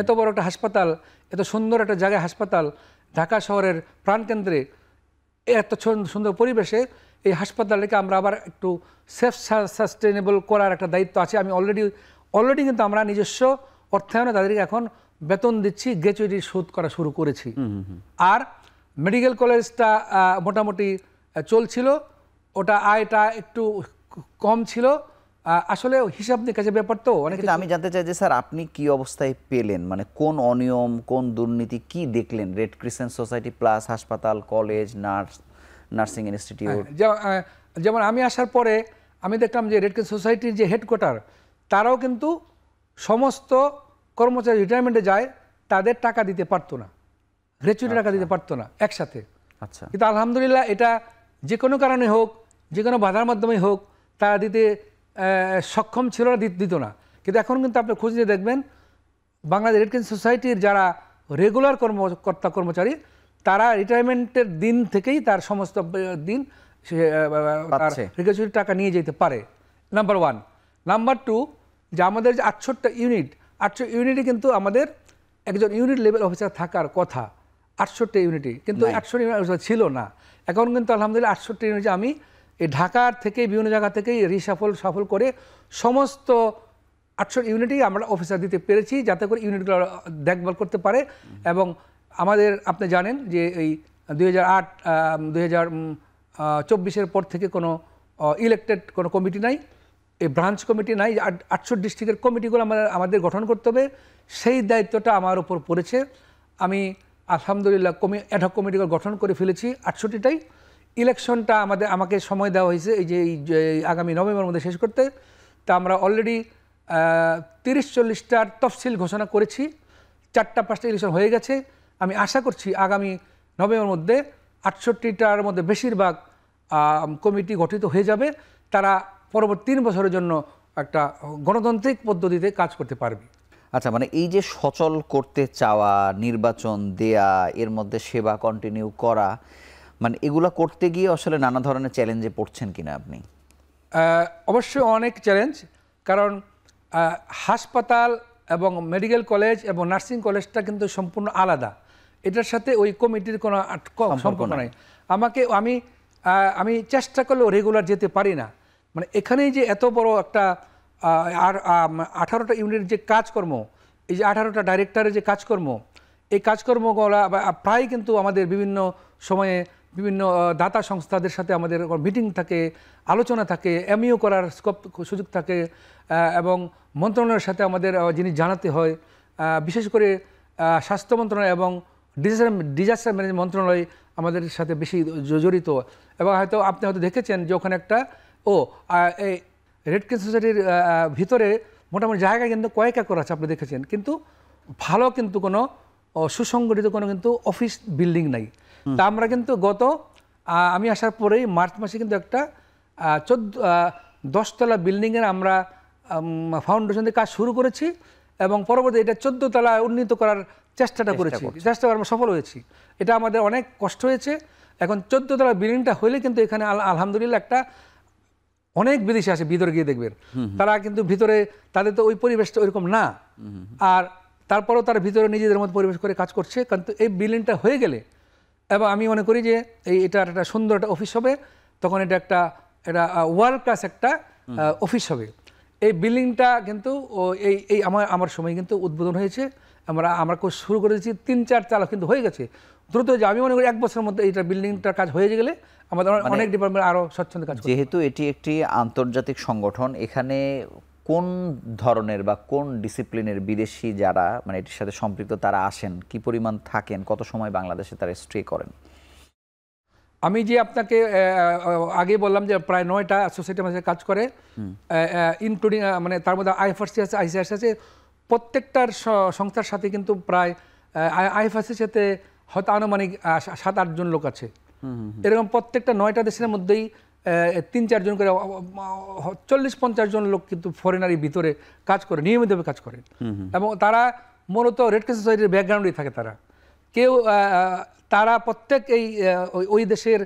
এত বড় একটা হাসপাতাল, এত সুন্দর একটা জায়গায় হাসপাতাল, ঢাকা শহরের প্রাণকেন্দ্রে, এত সুন্দর পরিবেশে এই হাসপাতালটাকে আমরা আবার একটু সেফ সাস্টেনেবল করার একটা দায়িত্ব আছে। আমি অলরেডি কিন্তু আমরা নিজস্ব অর্থায়নে তাদেরকে এখন বেতন দিচ্ছি, গ্র্যাচুইটি শোধ করা শুরু করেছি। আর মেডিকেল কলেজটা মোটামুটি চলছিল, ওটা আয়টা একটু কম ছিল। আসলে হিসাব নিকাশের ব্যাপার তো অনেক। কিন্তু আমি জানতে চাই যে স্যার আপনি কি অবস্থায় পেলেন, মানে কোন অনিয়ম, কোন দুর্নীতি কি দেখলেন রেড ক্রিসেন্ট সোসাইটি প্লাস হাসপাতাল, কলেজ, নার্সিং ইনস্টিটিউট? যেমন আমি আসার পরে আমি দেখলাম যে রেড ক্রিসেন্ট সোসাইটির যে হেডকোয়ার্টার, তারাও কিন্তু সমস্ত কর্মচারী রিটায়ারমেন্টে যায়, তাদের টাকা দিতে পারতো না, গ্র্যাচুইটি টাকা দিতে পারতো না একসাথে। আচ্ছা, কিন্তু আলহামদুলিল্লাহ এটা যে কোনো কারণে হোক, যে কোনো বাধার মাধ্যমে হোক, তারা দিতে সক্ষম ছিল না, দিত না। কিন্তু এখন কিন্তু আপনি খোঁজ নিয়ে দেখবেন বাংলাদেশ রেড ক্রিসেন্ট সোসাইটির যারা রেগুলার কর্মচারী, তারা রিটায়ারমেন্টের দিন থেকেই তার সমস্ত দিন সে গ্র্যাচুইটি টাকা নিয়ে যেতে পারে, নাম্বার 1। নাম্বার 2, যে আমাদের যে 800টা ইউনিট, 800 ইউনিটে কিন্তু আমাদের একজন ইউনিট লেভেল অফিসার থাকার কথা, 800টা ইউনিটে কিন্তু 800 ইউনিট ছিল না। এখন কিন্তু আলহামদুলিল্লাহ 800টা ইউনিটে আমি এই ঢাকার থেকে বিভিন্ন জায়গা থেকেই সাফল করে সমস্ত 800 ইউনিটেই আমরা অফিসার দিতে পেরেছি, যাতে করে ইউনিটগুলো দেখভাল করতে পারে। এবং আমাদের আপনি জানেন যে এই 2024-এর পর থেকে কোনো ইলেক্টেড কোনো কমিটি নাই, এই ব্রাঞ্চ কমিটি নাই। 800 ডিস্ট্রিক্টের কমিটিগুলো আমাদের গঠন করতে হবে, সেই দায়িত্বটা আমার উপর পড়েছে। আমি আলহামদুলিল্লাহ অ্যাডহক কমিটিগুলো গঠন করে ফেলেছি 800টাই। ইলেকশনটা আমাকে সময় দেওয়া হয়েছে এই যে আগামী নভেম্বরের মধ্যে শেষ করতে। তা আমরা অলরেডি 30-40টার তফসিল ঘোষণা করেছি, 4টা-5টা ইলেকশন হয়ে গেছে। আমি আশা করছি আগামী নভেম্বরের মধ্যে 68টার মধ্যে বেশিরভাগ কমিটি গঠিত হয়ে যাবে, তারা পরবর্তী 3 বছরের জন্য একটা গণতান্ত্রিক পদ্ধতিতে কাজ করতে পারবে। আচ্ছা, মানে এই যে সচল করতে চাওয়া, নির্বাচন দেয়া, এর মধ্যে সেবা কন্টিনিউ করা, মানে এগুলা করতে গিয়ে আসলে নানা ধরনের চ্যালেঞ্জে পড়ছেন কিনা আপনি? অবশ্যই অনেক চ্যালেঞ্জ, কারণ হাসপাতাল এবং মেডিকেল কলেজ এবং নার্সিং কলেজটা কিন্তু সম্পূর্ণ আলাদা, এটার সাথে ওই কমিটির কোনো সম্পর্ক নাই। আমি চেষ্টা করলেও রেগুলার যেতে পারি না। মানে এখানেই যে এত বড় একটা 18টা ইউনিটের যে কাজকর্ম, এই যে 18টা ডাইরেক্টরের যে কাজকর্ম, এই কাজকর্মগুলো প্রায় কিন্তু আমাদের বিভিন্ন সময়ে বিভিন্ন দাতা সংস্থাদের সাথে আমাদের মিটিং থাকে, আলোচনা থাকে, এমইও করার সুযোগ থাকে, এবং মন্ত্রণালয়ের সাথে আমাদের জিনিস জানাতে হয়। বিশেষ করে স্বাস্থ্য মন্ত্রণালয় এবং ডিজাস্টার ম্যানেজমেন্ট মন্ত্রণালয় আমাদের সাথে বেশি জড়িত। এবং আপনি হয়তো দেখেছেন যে ওখানে একটা এই রেড ক্রিসেন্ট সোসাইটির ভিতরে মোটামুটি জায়গায় কিন্তু কয়েক একর আছে, আপনি দেখেছেন, কিন্তু ভালো কিন্তু কোনো সুসংগঠিত কোনো কিন্তু অফিস বিল্ডিং নাই। তা আমরা কিন্তু আমি আসার পরেই মার্চ মাসে কিন্তু একটা 10তলা বিল্ডিংয়ের আমরা ফাউন্ডেশন দিয়ে কাজ শুরু করেছি, এবং পরবর্তী এটা 14 তলা উন্নীত করার চেষ্টা আমরা সফল হয়েছি। এটা আমাদের অনেক কষ্ট হয়েছে। এখন 14 তলা বিল্ডিংটা হলে কিন্তু এখানে আলহামদুলিল্লাহ একটা অনেক বিদেশি আসে, ভিতরে গিয়ে দেখবেন তারা কিন্তু ভিতরে তাদের তো ওই পরিবেশটা ওইরকম না, আর তারপরেও তারা ভিতরে নিজেদের মধ্যে পরিবেশ করে কাজ করছে। কিন্তু এই বিল্ডিংটা হয়ে গেলে, এবং আমি মনে করি যে এটার একটা সুন্দর একটা অফিস হবে, তখন এটা ওয়ার্ল্ড ক্লাস একটা অফিস হবে। এই বিল্ডিংটা কিন্তু এই আমার সময় কিন্তু উদ্বোধন হয়েছে, আমরা শুরু করে দিয়েছি, 3-4 তলা কিন্তু হয়ে গেছে দ্রুত। যে আমি মনে করি 1 বছরের মধ্যে এইটা বিল্ডিংটার কাজ হয়ে গেলে আমাদের অনেক ডিপার্টমেন্ট আরও স্বচ্ছন্দে কাজ করবে। যেহেতু এটি একটি আন্তর্জাতিক সংগঠন, এখানে কোন ধরনের বা কোন ডিসিপ্লিনের বিদেশি যারা মানে এটির সাথে সম্পৃক্ত তারা আসেন, কি পরিমাণ থাকেন, কত সময় বাংলাদেশে তারা স্টে করেন? আমি যে আপনাকে আগে বললাম যে প্রায় 9টা সোসাইটি আমাদের কাজ করে, ইনক্লুডিং মানে তার মধ্যে আইএফআরসি আছে, আইসিআরসি আছে। প্রত্যেকটার সংস্থার সাথে কিন্তু প্রায় আইএফআরসির সাথে হয়তো আনুমানিক 7-8 জন লোক আছে। এরকম প্রত্যেকটা 9টা দেশের মধ্যেই 3-4 জন করে 40-50 জন লোক কিন্তু ফরেনারি ভিতরে কাজ করে, নিয়মিতভাবে কাজ করে। এবং তারা মূলত রেড ক্রিসেন্ট সোসাইটির ব্যাকগ্রাউন্ডেই থাকে। তারা প্রত্যেক ওই দেশের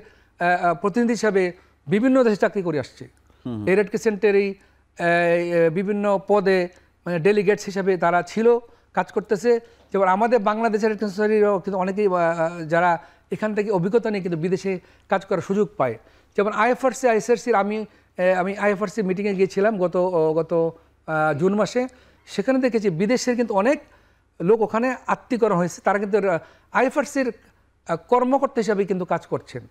প্রতিনিধি হিসাবে বিভিন্ন দেশে চাকরি করে আসছে। এই রেড ক্রিসেন্টের বিভিন্ন পদে মানে ডেলিগেটস হিসেবে তারা ছিল, কাজ করতেছে। যেমন আমাদের বাংলাদেশের রেড ক্রিসেন্ট সোসাইটিরও কিন্তু অনেকেই যারা এখান থেকে অভিজ্ঞতা নিয়ে কিন্তু বিদেশে কাজ করার সুযোগ পায়। যেমন আইএফআরসি আইসিআরসির আমি আইএফআরসি মিটিংয়ে গিয়েছিলাম গত জুন মাসে। সেখানে দেখেছি বিদেশের কিন্তু অনেক লোক ওখানে আত্মীকরণ হয়েছে, তারা কিন্তু আইএফআরসির কর্মকর্তা হিসাবে কিন্তু কাজ করছেন।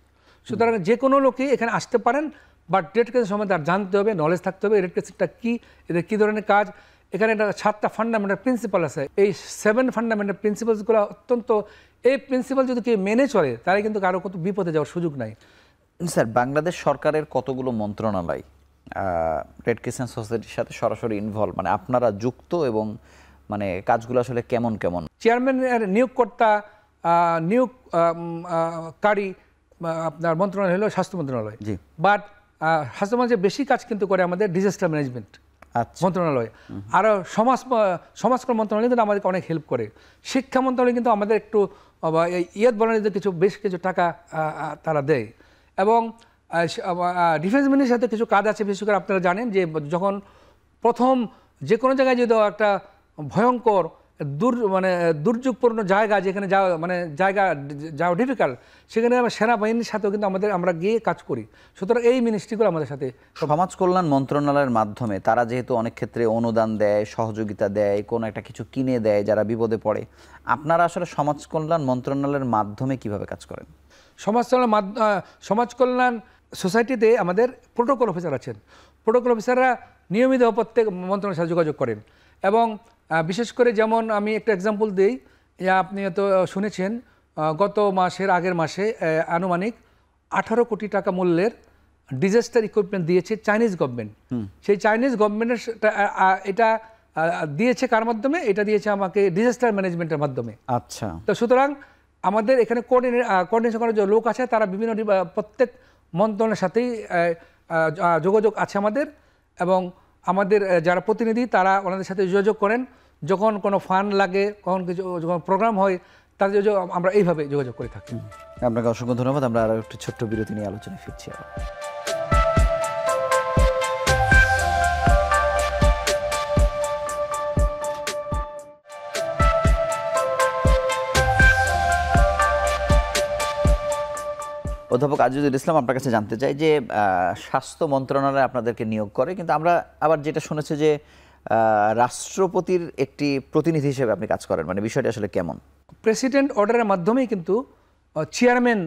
সুতরাং যে কোনো লোকই এখানে আসতে পারেন, বাট রেড ক্রিসেন্ট সম্বন্ধে তার জানতে হবে, নলেজ থাকতে হবে, রেড ক্রিসেন্টটা কী, এদের কী ধরনের কাজ। এখানে একটা 7টা ফান্ডামেন্টাল প্রিন্সিপাল আছে, এই 7 ফান্ডামেন্টাল প্রিন্সিপালসগুলো অত্যন্ত, এই প্রিন্সিপাল যদি কেউ মেনে চলে তাহলে কিন্তু কারো কত বিপদে যাওয়ার সুযোগ নাই। স্যার, বাংলাদেশ সরকারের কতগুলো মন্ত্রণালয় রেড ক্রিসেন্ট সোসাইটির সাথে সরাসরি ইনভলভ, মানে আপনারা যুক্ত, এবং মানে কাজগুলো আসলে কেমন কেমন? চেয়ারম্যানের নিয়োগকর্তা নিয়োগকারী আপনার মন্ত্রণালয় হলো স্বাস্থ্য মন্ত্রণালয়, জি। বাট স্বাস্থ্য মন্ত্রণালয় বেশি কাজ কিন্তু করে আমাদের ডিজাস্টার ম্যানেজমেন্ট মন্ত্রণালয়। আরও সমাজকল্যাণ মন্ত্রণালয় কিন্তু আমাদেরকে অনেক হেল্প করে। শিক্ষা মন্ত্রণালয় কিন্তু আমাদের একটু বলার কিছু বেশ কিছু টাকা তারা দেয়। এবং ডিফেন্স মিনিস্ট্রির সাথে কিছু কাজ আছে, বিশেষ করে আপনারা জানেন যে যখন প্রথম যে কোনো জায়গায় যদি একটা ভয়ঙ্কর দুর্যোগপূর্ণ জায়গা, যেখানে যাওয়া ডিফিকাল্ট, সেখানে সেনাবাহিনীর সাথেও কিন্তু আমরা গিয়ে কাজ করি। সুতরাং এই মিনিস্ট্রিগুলো আমাদের সাথে। সমাজ কল্যাণ মন্ত্রণালয়ের মাধ্যমে তারা যেহেতু অনেক ক্ষেত্রে অনুদান দেয়, সহযোগিতা দেয়, কোনো একটা কিছু কিনে দেয় যারা বিপদে পড়ে, আপনারা আসলে সমাজ কল্যাণ মন্ত্রণালয়ের মাধ্যমে কিভাবে কাজ করেন? সমাজ কল্যাণ সোসাইটিতে আমাদের প্রোটোকল অফিসার আছেন। প্রোটোকল অফিসাররা নিয়মিত প্রত্যেক মন্ত্রণালয়ের সাথে যোগাযোগ করেন। এবং বিশেষ করে যেমন আমি একটা এক্সাম্পল দিই, আপনি তো শুনেছেন গত আগের মাসে আনুমানিক 18 কোটি টাকা মূল্যের ডিজাস্টার ইকুইপমেন্ট দিয়েছে চাইনিজ গভর্নমেন্ট। সেই চাইনিজ গভর্নমেন্টের এটা দিয়েছে কার মাধ্যমে? এটা দিয়েছে আমাকে ডিজাস্টার ম্যানেজমেন্টের মাধ্যমে। আচ্ছা। তো সুতরাং আমাদের এখানে কোঅর্ডিনেশন করার যে লোক আছে, তারা বিভিন্ন প্রত্যেক মন্ত্রণালয়ের সাথেই যোগাযোগ আছে আমাদের। এবং আমাদের যারা প্রতিনিধি তারা ওনাদের সাথে যোগাযোগ করেন, যখন কোনো ফান্ড লাগে, যখন প্রোগ্রাম হয়, তাদের আমরা এইভাবে যোগাযোগ করে থাকি। আপনাকে অসংখ্য ধন্যবাদ। আমরা আরও একটু ছোট্ট বিরতি নিয়ে আলোচনায় ফিরছি আবার। অধ্যাপক আজিজুল ইসলাম, আপনার কাছে জানতে চাই যে স্বাস্থ্য মন্ত্রণালয় আপনাদেরকে নিয়োগ করে, কিন্তু আমরা আবার যেটা শুনেছি যে রাষ্ট্রপতির একটি প্রতিনিধি হিসেবে আপনি কাজ করেন, মানে বিষয়টা আসলে কেমন? প্রেসিডেন্ট অর্ডারের মাধ্যমেই কিন্তু চেয়ারম্যান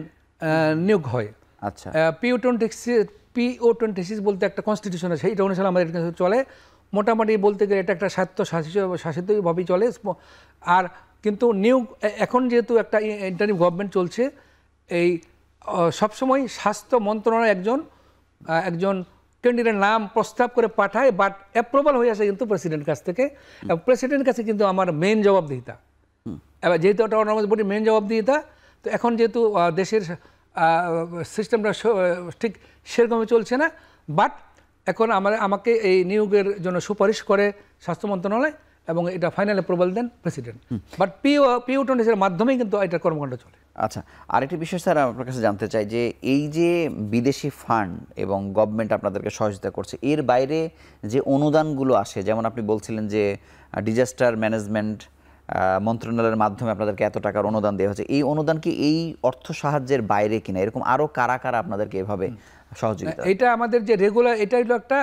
নিয়োগ হয়। আচ্ছা। PO26 বলতে একটা কনস্টিটিউশন আছে, এটা অনুসারে আমাদের চলে। মোটামুটি বলতে গেলে এটা একটা শাসিতভাবেই চলে। আর কিন্তু নিয়োগ এখন যেহেতু একটা ইন্টারিম গভর্নমেন্ট চলছে, এই সবসময় স্বাস্থ্য মন্ত্রণালয় একজন ক্যান্ডিডেটের নাম প্রস্তাব করে পাঠায়, বাট অ্যাপ্রুভাল হয়ে আসে কিন্তু প্রেসিডেন্টের কাছ থেকে। প্রেসিডেন্টের কাছে কিন্তু আমার মেইন জবাবদিহিতা, এবার যেহেতু ওটা অনার্মাল বডি মেইন জবাবদিহিতা, তো এখন যেহেতু দেশের সিস্টেমটা ঠিক সেরকমই চলছে না, বাট এখন আমাকে এই নিয়োগের জন্য সুপারিশ করে স্বাস্থ্য মন্ত্রণালয়, এবং এটা ফাইনাল অ্যাপ্রুভাল দেন প্রেসিডেন্ট। বাট PO26 মাধ্যমেই কিন্তু এটা কর্মকাণ্ড চলে। আচ্ছা, আরেকটি বিষয় স্যার আপনার কাছে জানতে চাই যে এই যে বিদেশি ফান্ড এবং গভর্নমেন্ট আপনাদেরকে সহযোগিতা করছে, এর বাইরে যে অনুদানগুলো আসে, যেমন আপনি বলছিলেন যে ডিজাস্টার ম্যানেজমেন্ট মন্ত্রণালয়ের মাধ্যমে আপনাদেরকে এত টাকার অনুদান দেওয়া হচ্ছে, এই অনুদান কি এই অর্থ সাহায্যের বাইরে কিনা? এরকম আরও কারা কারা আপনাদেরকে এভাবে সহযোগিতা? এটা আমাদের যে রেগুলার, এটা হলো একটা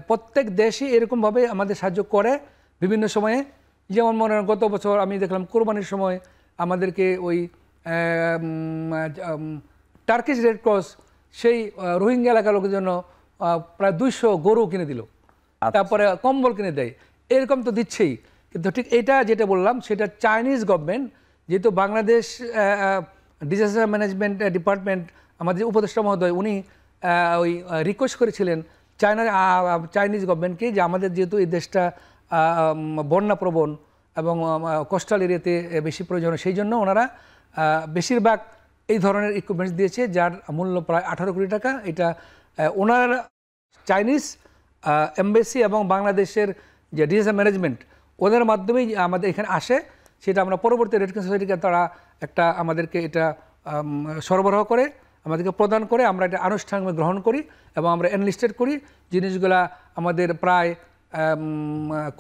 প্রত্যেক দেশই এরকমভাবে আমাদের সাহায্য করে বিভিন্ন সময়ে। যেমন মনে হয় গত বছর আমি দেখলাম কোরবানির সময় আমাদেরকে ওই টার্কিশ রেড ক্রস সেই রোহিঙ্গা এলাকার লোকের জন্য প্রায় 200 গরু কিনে দিল, তারপরে কম্বল কিনে দেয়। এরকম তো দিচ্ছেই, কিন্তু ঠিক এটা যেটা বললাম সেটা চাইনিজ গভর্নমেন্ট, যেহেতু বাংলাদেশ ডিজাস্টার ম্যানেজমেন্ট ডিপার্টমেন্ট, আমাদের উপদেষ্টা মহোদয় উনি ওই রিকোয়েস্ট করেছিলেন চাইনিজ গভর্নমেন্টকে যে আমাদের যেহেতু এই দেশটা বন্যাপ্রবণ এবং কোস্টাল এরিয়াতে বেশি প্রয়োজন, সেই জন্য ওনারা বেশিরভাগ এই ধরনের ইকুইপমেন্টস দিয়েছে, যার মূল্য প্রায় 18 কোটি টাকা। এটা ওনার চাইনিজ এমবেসি এবং বাংলাদেশের যে ডিজাস্টার ম্যানেজমেন্ট, ওদের মাধ্যমেই আমাদের এখানে আসে। সেটা আমরা পরবর্তী রেড ক্রিসেন্ট সোসাইটিকে তারা আমাদেরকে এটা সরবরাহ করে, আমাদেরকে প্রদান করে, আমরা এটা আনুষ্ঠানিকভাবে গ্রহণ করি এবং আমরা এনলিস্টেড করি। জিনিসগুলা আমাদের প্রায়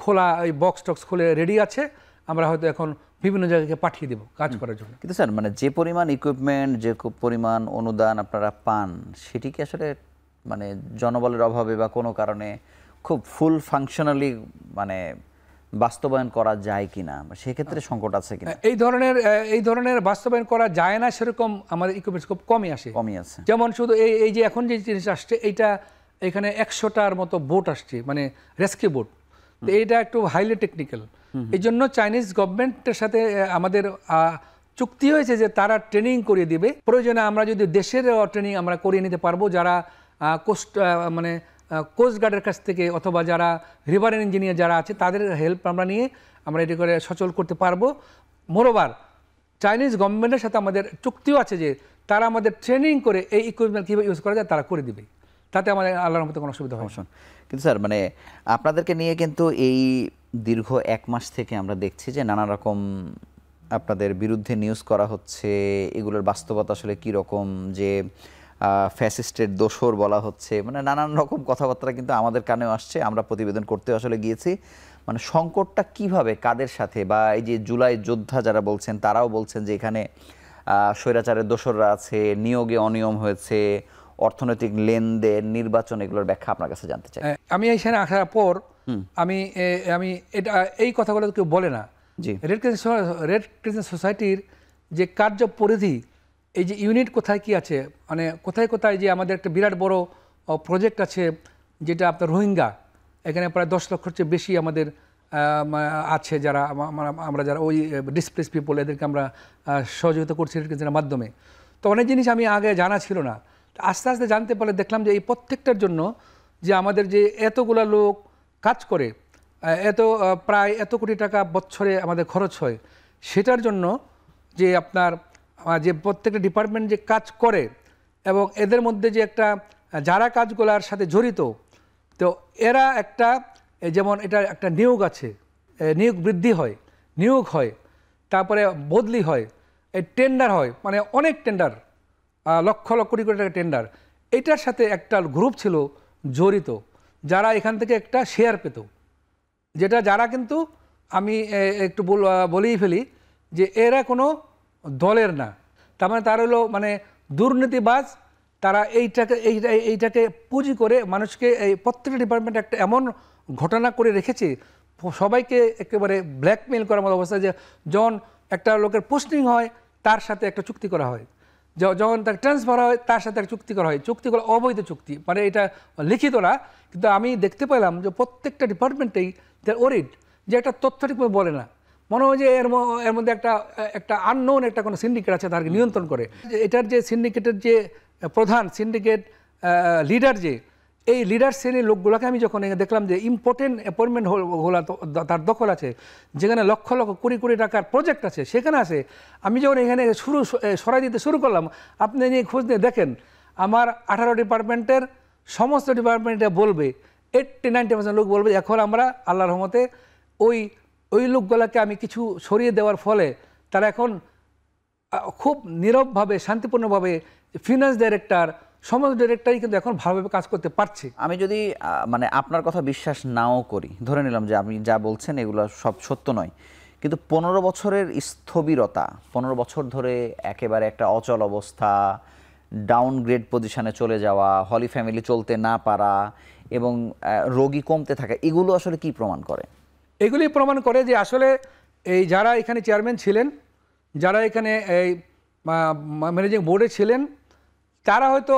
খোলা, ওই বক্স টক্স খুলে রেডি আছে। আমরা হয়তো এখন বিভিন্ন জায়গায় পাঠিয়ে দেব কাজ করার জন্য। কিন্তু স্যার মানে যে পরিমাণ ইকুইপমেন্ট, যে পরিমাণ অনুদান আপনারা পান, সেটি কি আসলে মানে জনবলের অভাবে বা কোনো কারণে খুব ফুল ফাংশনালি মানে বাস্তবায়ন করা যায় কিনা, সেক্ষেত্রে সংকট আছে কিনা? এই ধরনের বাস্তবায়ন করা যায় না, সেরকম আমাদের ইকুইপমেন্ট খুব কমই আসে। যেমন শুধু এই যে এখন যে জিনিস আসছে, এইটা এখানে 100টার মতো বোট আসছে, মানে রেস্কিউ বোট। তো এইটা একটু হাইলি টেকনিক্যাল। এই জন্য চাইনিজ গভর্নমেন্টের সাথে আমাদের চুক্তি হয়েছে যে তারা ট্রেনিং করিয়ে দিবে। প্রয়োজনে আমরা যদি দেশের ট্রেনিং আমরা করিয়ে নিতে পারবো, যারা কোস্ট গার্ডের কাছ থেকে অথবা যারা রিভার ইঞ্জিনিয়ার যারা আছে তাদের হেল্প আমরা নিয়ে আমরা এটি করে সচল করতে পারবো। মোরওভার চাইনিজ গভর্নমেন্টের সাথে আমাদের চুক্তিও আছে যে তারা আমাদের ট্রেনিং করে এই ইকুইপমেন্ট কীভাবে ইউজ করা যায় তারা করে দিবে, তাতে আমাদের আল্লাহর মতো কোনো অসুবিধা হয় না। কিন্তু স্যার মানে আপনাদেরকে নিয়ে কিন্তু এই দীর্ঘ 1 মাস থেকে আমরা দেখছি যে নানা রকম আপনাদের বিরুদ্ধে নিউজ করা হচ্ছে। এগুলোর বাস্তবতা আসলে কী রকম, যে ফ্যাসিস্টের দোসর বলা হচ্ছে, মানে নানান রকম কথাবার্তা কিন্তু আমাদের কানেও আসছে। আমরা প্রতিবেদন করতে আসলে গিয়েছি, মানে সংকটটা কিভাবে, কাদের সাথে, বা এই যে জুলাই যোদ্ধা যারা বলছেন তারাও বলছেন যে এখানে স্বৈরাচারের দোসররা আছে, নিয়োগে অনিয়ম হয়েছে, অর্থনৈতিক লেনদেন, নির্বাচন, এগুলোর ব্যাখ্যা আপনার কাছে জানতে চাই। আমি এখানে আসার পর আমি এটা এই কথাগুলো কেউ বলে না। রেড ক্রিসেন্ট সোসাইটির যে কার্য পরিধি, এই যে ইউনিট কোথায় কি আছে, মানে কোথায় কোথায় যে আমাদের একটা বিরাট বড় প্রজেক্ট আছে যেটা আপনার রোহিঙ্গা, এখানে প্রায় 10 লক্ষের চেয়ে বেশি আমাদের আছে, যারা আমরা যারা ওই ডিসপ্লেস পিপল, এদেরকে আমরা সহযোগিতা করছি রেড ক্রিসেন্টের মাধ্যমে। তো অনেক জিনিস আমি আগে জানা ছিল না, আস্তে আস্তে জানতে পারলে দেখলাম যে এই প্রত্যেকটার জন্য যে আমাদের যে এতগুলো লোক কাজ করে, প্রায় এত কোটি টাকা বছরে আমাদের খরচ হয়, সেটার জন্য যে আপনার যে প্রত্যেকটা ডিপার্টমেন্ট যে কাজ করে এবং এদের মধ্যে যে একটা যারা কাজগুলোর সাথে জড়িত, তো এরা একটা যেমন এটা একটা নিয়োগ আছে, নিয়োগ বৃদ্ধি হয়, নিয়োগ হয়, তারপরে বদলি হয়, এই টেন্ডার হয়, মানে অনেক টেন্ডার, লক্ষ লক্ষ কোটি কোটি টাকা টেন্ডার। এটার সাথে একটা গ্রুপ ছিল জড়িত, যারা এখান থেকে একটা শেয়ার পেত, যেটা যারা কিন্তু আমি একটু বলেই ফেলি যে এরা কোনো দলের না, তার মানে তারা হলো মানে দুর্নীতিবাজ। তারা এইটাকে পুঁজি করে মানুষকে এই প্রত্যেকটা ডিপার্টমেন্টে একটা এমন ঘটনা করে রেখেছে, সবাইকে একেবারে ব্ল্যাকমেইল করার মতো অবস্থা, যে যখন একটা লোকের পোস্টিং হয় তার সাথে একটা চুক্তি করা হয়, যখন তার ট্রান্সফার হয় তার সাথে একটা চুক্তি করা হয়, চুক্তিগুলো অবৈধ চুক্তি, মানে এটা লিখিত না। কিন্তু আমি দেখতে পেলাম যে প্রত্যেকটা ডিপার্টমেন্টেই ওরিড যে একটা তথ্য ঠিকভাবে বলে না, মনে হয় যে এর মধ্যে একটা আননোন একটা কোনো সিন্ডিকেট আছে তাকে নিয়ন্ত্রণ করে। এটার যে সিন্ডিকেটের যে প্রধান সিন্ডিকেট লিডার, যে এই লিডার শ্রেণীর লোকগুলোকে আমি যখন দেখলাম যে ইম্পর্টেন্ট অ্যাপয়েন্টমেন্ট হলো তার দখল আছে, যেখানে লক্ষ লক্ষ কোটি কোটি টাকার প্রজেক্ট আছে সেখানে আছে। আমি যখন এখানে সরাই দিতে শুরু করলাম, আপনি নিয়ে খোঁজ নিয়ে দেখেন আমার 18 ডিপার্টমেন্টের সমস্ত ডিপার্টমেন্টে বলবে 80-90% লোক বলবে এখন আমরা আল্লাহর রহমতে ওই লোকগুলোকে আমি কিছু সরিয়ে দেওয়ার ফলে তারা এখন খুব নীরবভাবে শান্তিপূর্ণভাবে ফিনান্স ডাইরেক্টর, সমস্ত ডাইরেক্টরই কিন্তু এখন ভালোভাবে কাজ করতে পারছে। আমি যদি মানে আপনার কথা বিশ্বাস নাও করি, ধরে নিলাম যে আপনি যা বলছেন এগুলো সব সত্য নয়, কিন্তু 15 বছরের স্থবিরতা, 15 বছর ধরে একেবারে একটা অচল অবস্থা, ডাউনগ্রেড পজিশনে চলে যাওয়া, হলি ফ্যামিলি চলতে না পারা এবং রোগী কমতে থাকা, এগুলো আসলে কি প্রমাণ করে? এগুলি প্রমাণ করে যে আসলে এই যারা এখানে চেয়ারম্যান ছিলেন, যারা এখানে এই ম্যানেজিং বোর্ডে ছিলেন, তারা হয়তো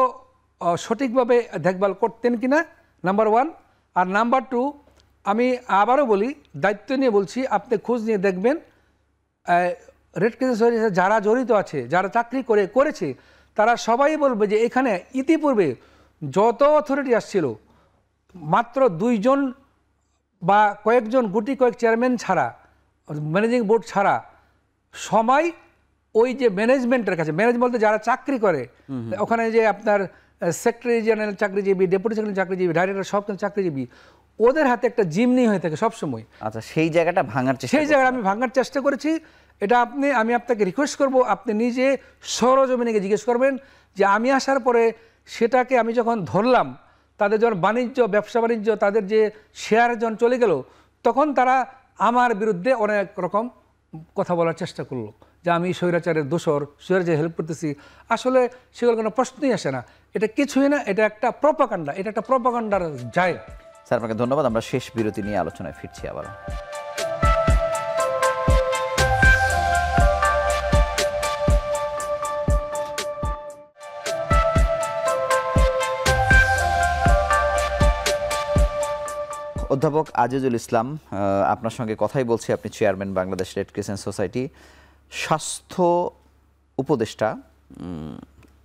সঠিকভাবে দেখভাল করতেন কিনা, নাম্বার 1। আর নাম্বার 2, আমি আবারও বলি, দায়িত্ব নিয়ে বলছি, আপনি খোঁজ নিয়ে দেখবেন রেড ক্রিসেন্ট যারা জড়িত আছে, যারা চাকরি করেছে, তারা সবাই বলবে যে এখানে ইতিপূর্বে যত অথরিটি আসছিল, মাত্র 2 জন বা কয়েকজন গুটি কয়েক চেয়ারম্যান ছাড়া, ম্যানেজিং বোর্ড ছাড়া সবাই ওই যে ম্যানেজমেন্টের কাছে, ম্যানেজমেন্ট বলতে যারা চাকরি করে ওখানে, যে আপনার সেক্রেটারি জেনারেল চাকরিজীবী, ডেপুটি সেক্রেটারি চাকরিজীবী, ডাইরেক্টর সব চাকরিজীবী, ওদের হাতে একটা জিমনি হয়ে থাকে সবসময়। আচ্ছা, সেই জায়গাটা ভাঙার চেষ্টা, সেই জায়গাটা আমি ভাঙার চেষ্টা করেছি এটা আমি আপনাকে রিকোয়েস্ট করব, আপনি নিজে সরজমিনে জিজ্ঞেস করবেন যে আমি আসার পরে সেটাকে আমি যখন ধরলাম, তাদের যখন ব্যবসা বাণিজ্য তাদের যে শেয়ার যখন চলে গেল, তখন তারা আমার বিরুদ্ধে অনেক রকম কথা বলার চেষ্টা করলো যে আমি স্বৈরাচারের দোষর, স্বৈরাচারে হেল্প করতেছি। আসলে সেগুলো কোনো প্রশ্নই আসে না, এটা কিছুই না, এটা একটা প্রপাগান্ডা, এটা একটা প্রপাগান্ডার জায়গা। স্যার আপনাকে ধন্যবাদ। আমরা শেষ বিরতি নিয়ে আলোচনায় ফিরছি আবার। অধ্যাপক আজিজুল ইসলাম, আপনার সঙ্গে কথাই বলছি। আপনি chairman Bangladesh red Crescent society, স্বাস্থ্য উপদেষ্টা,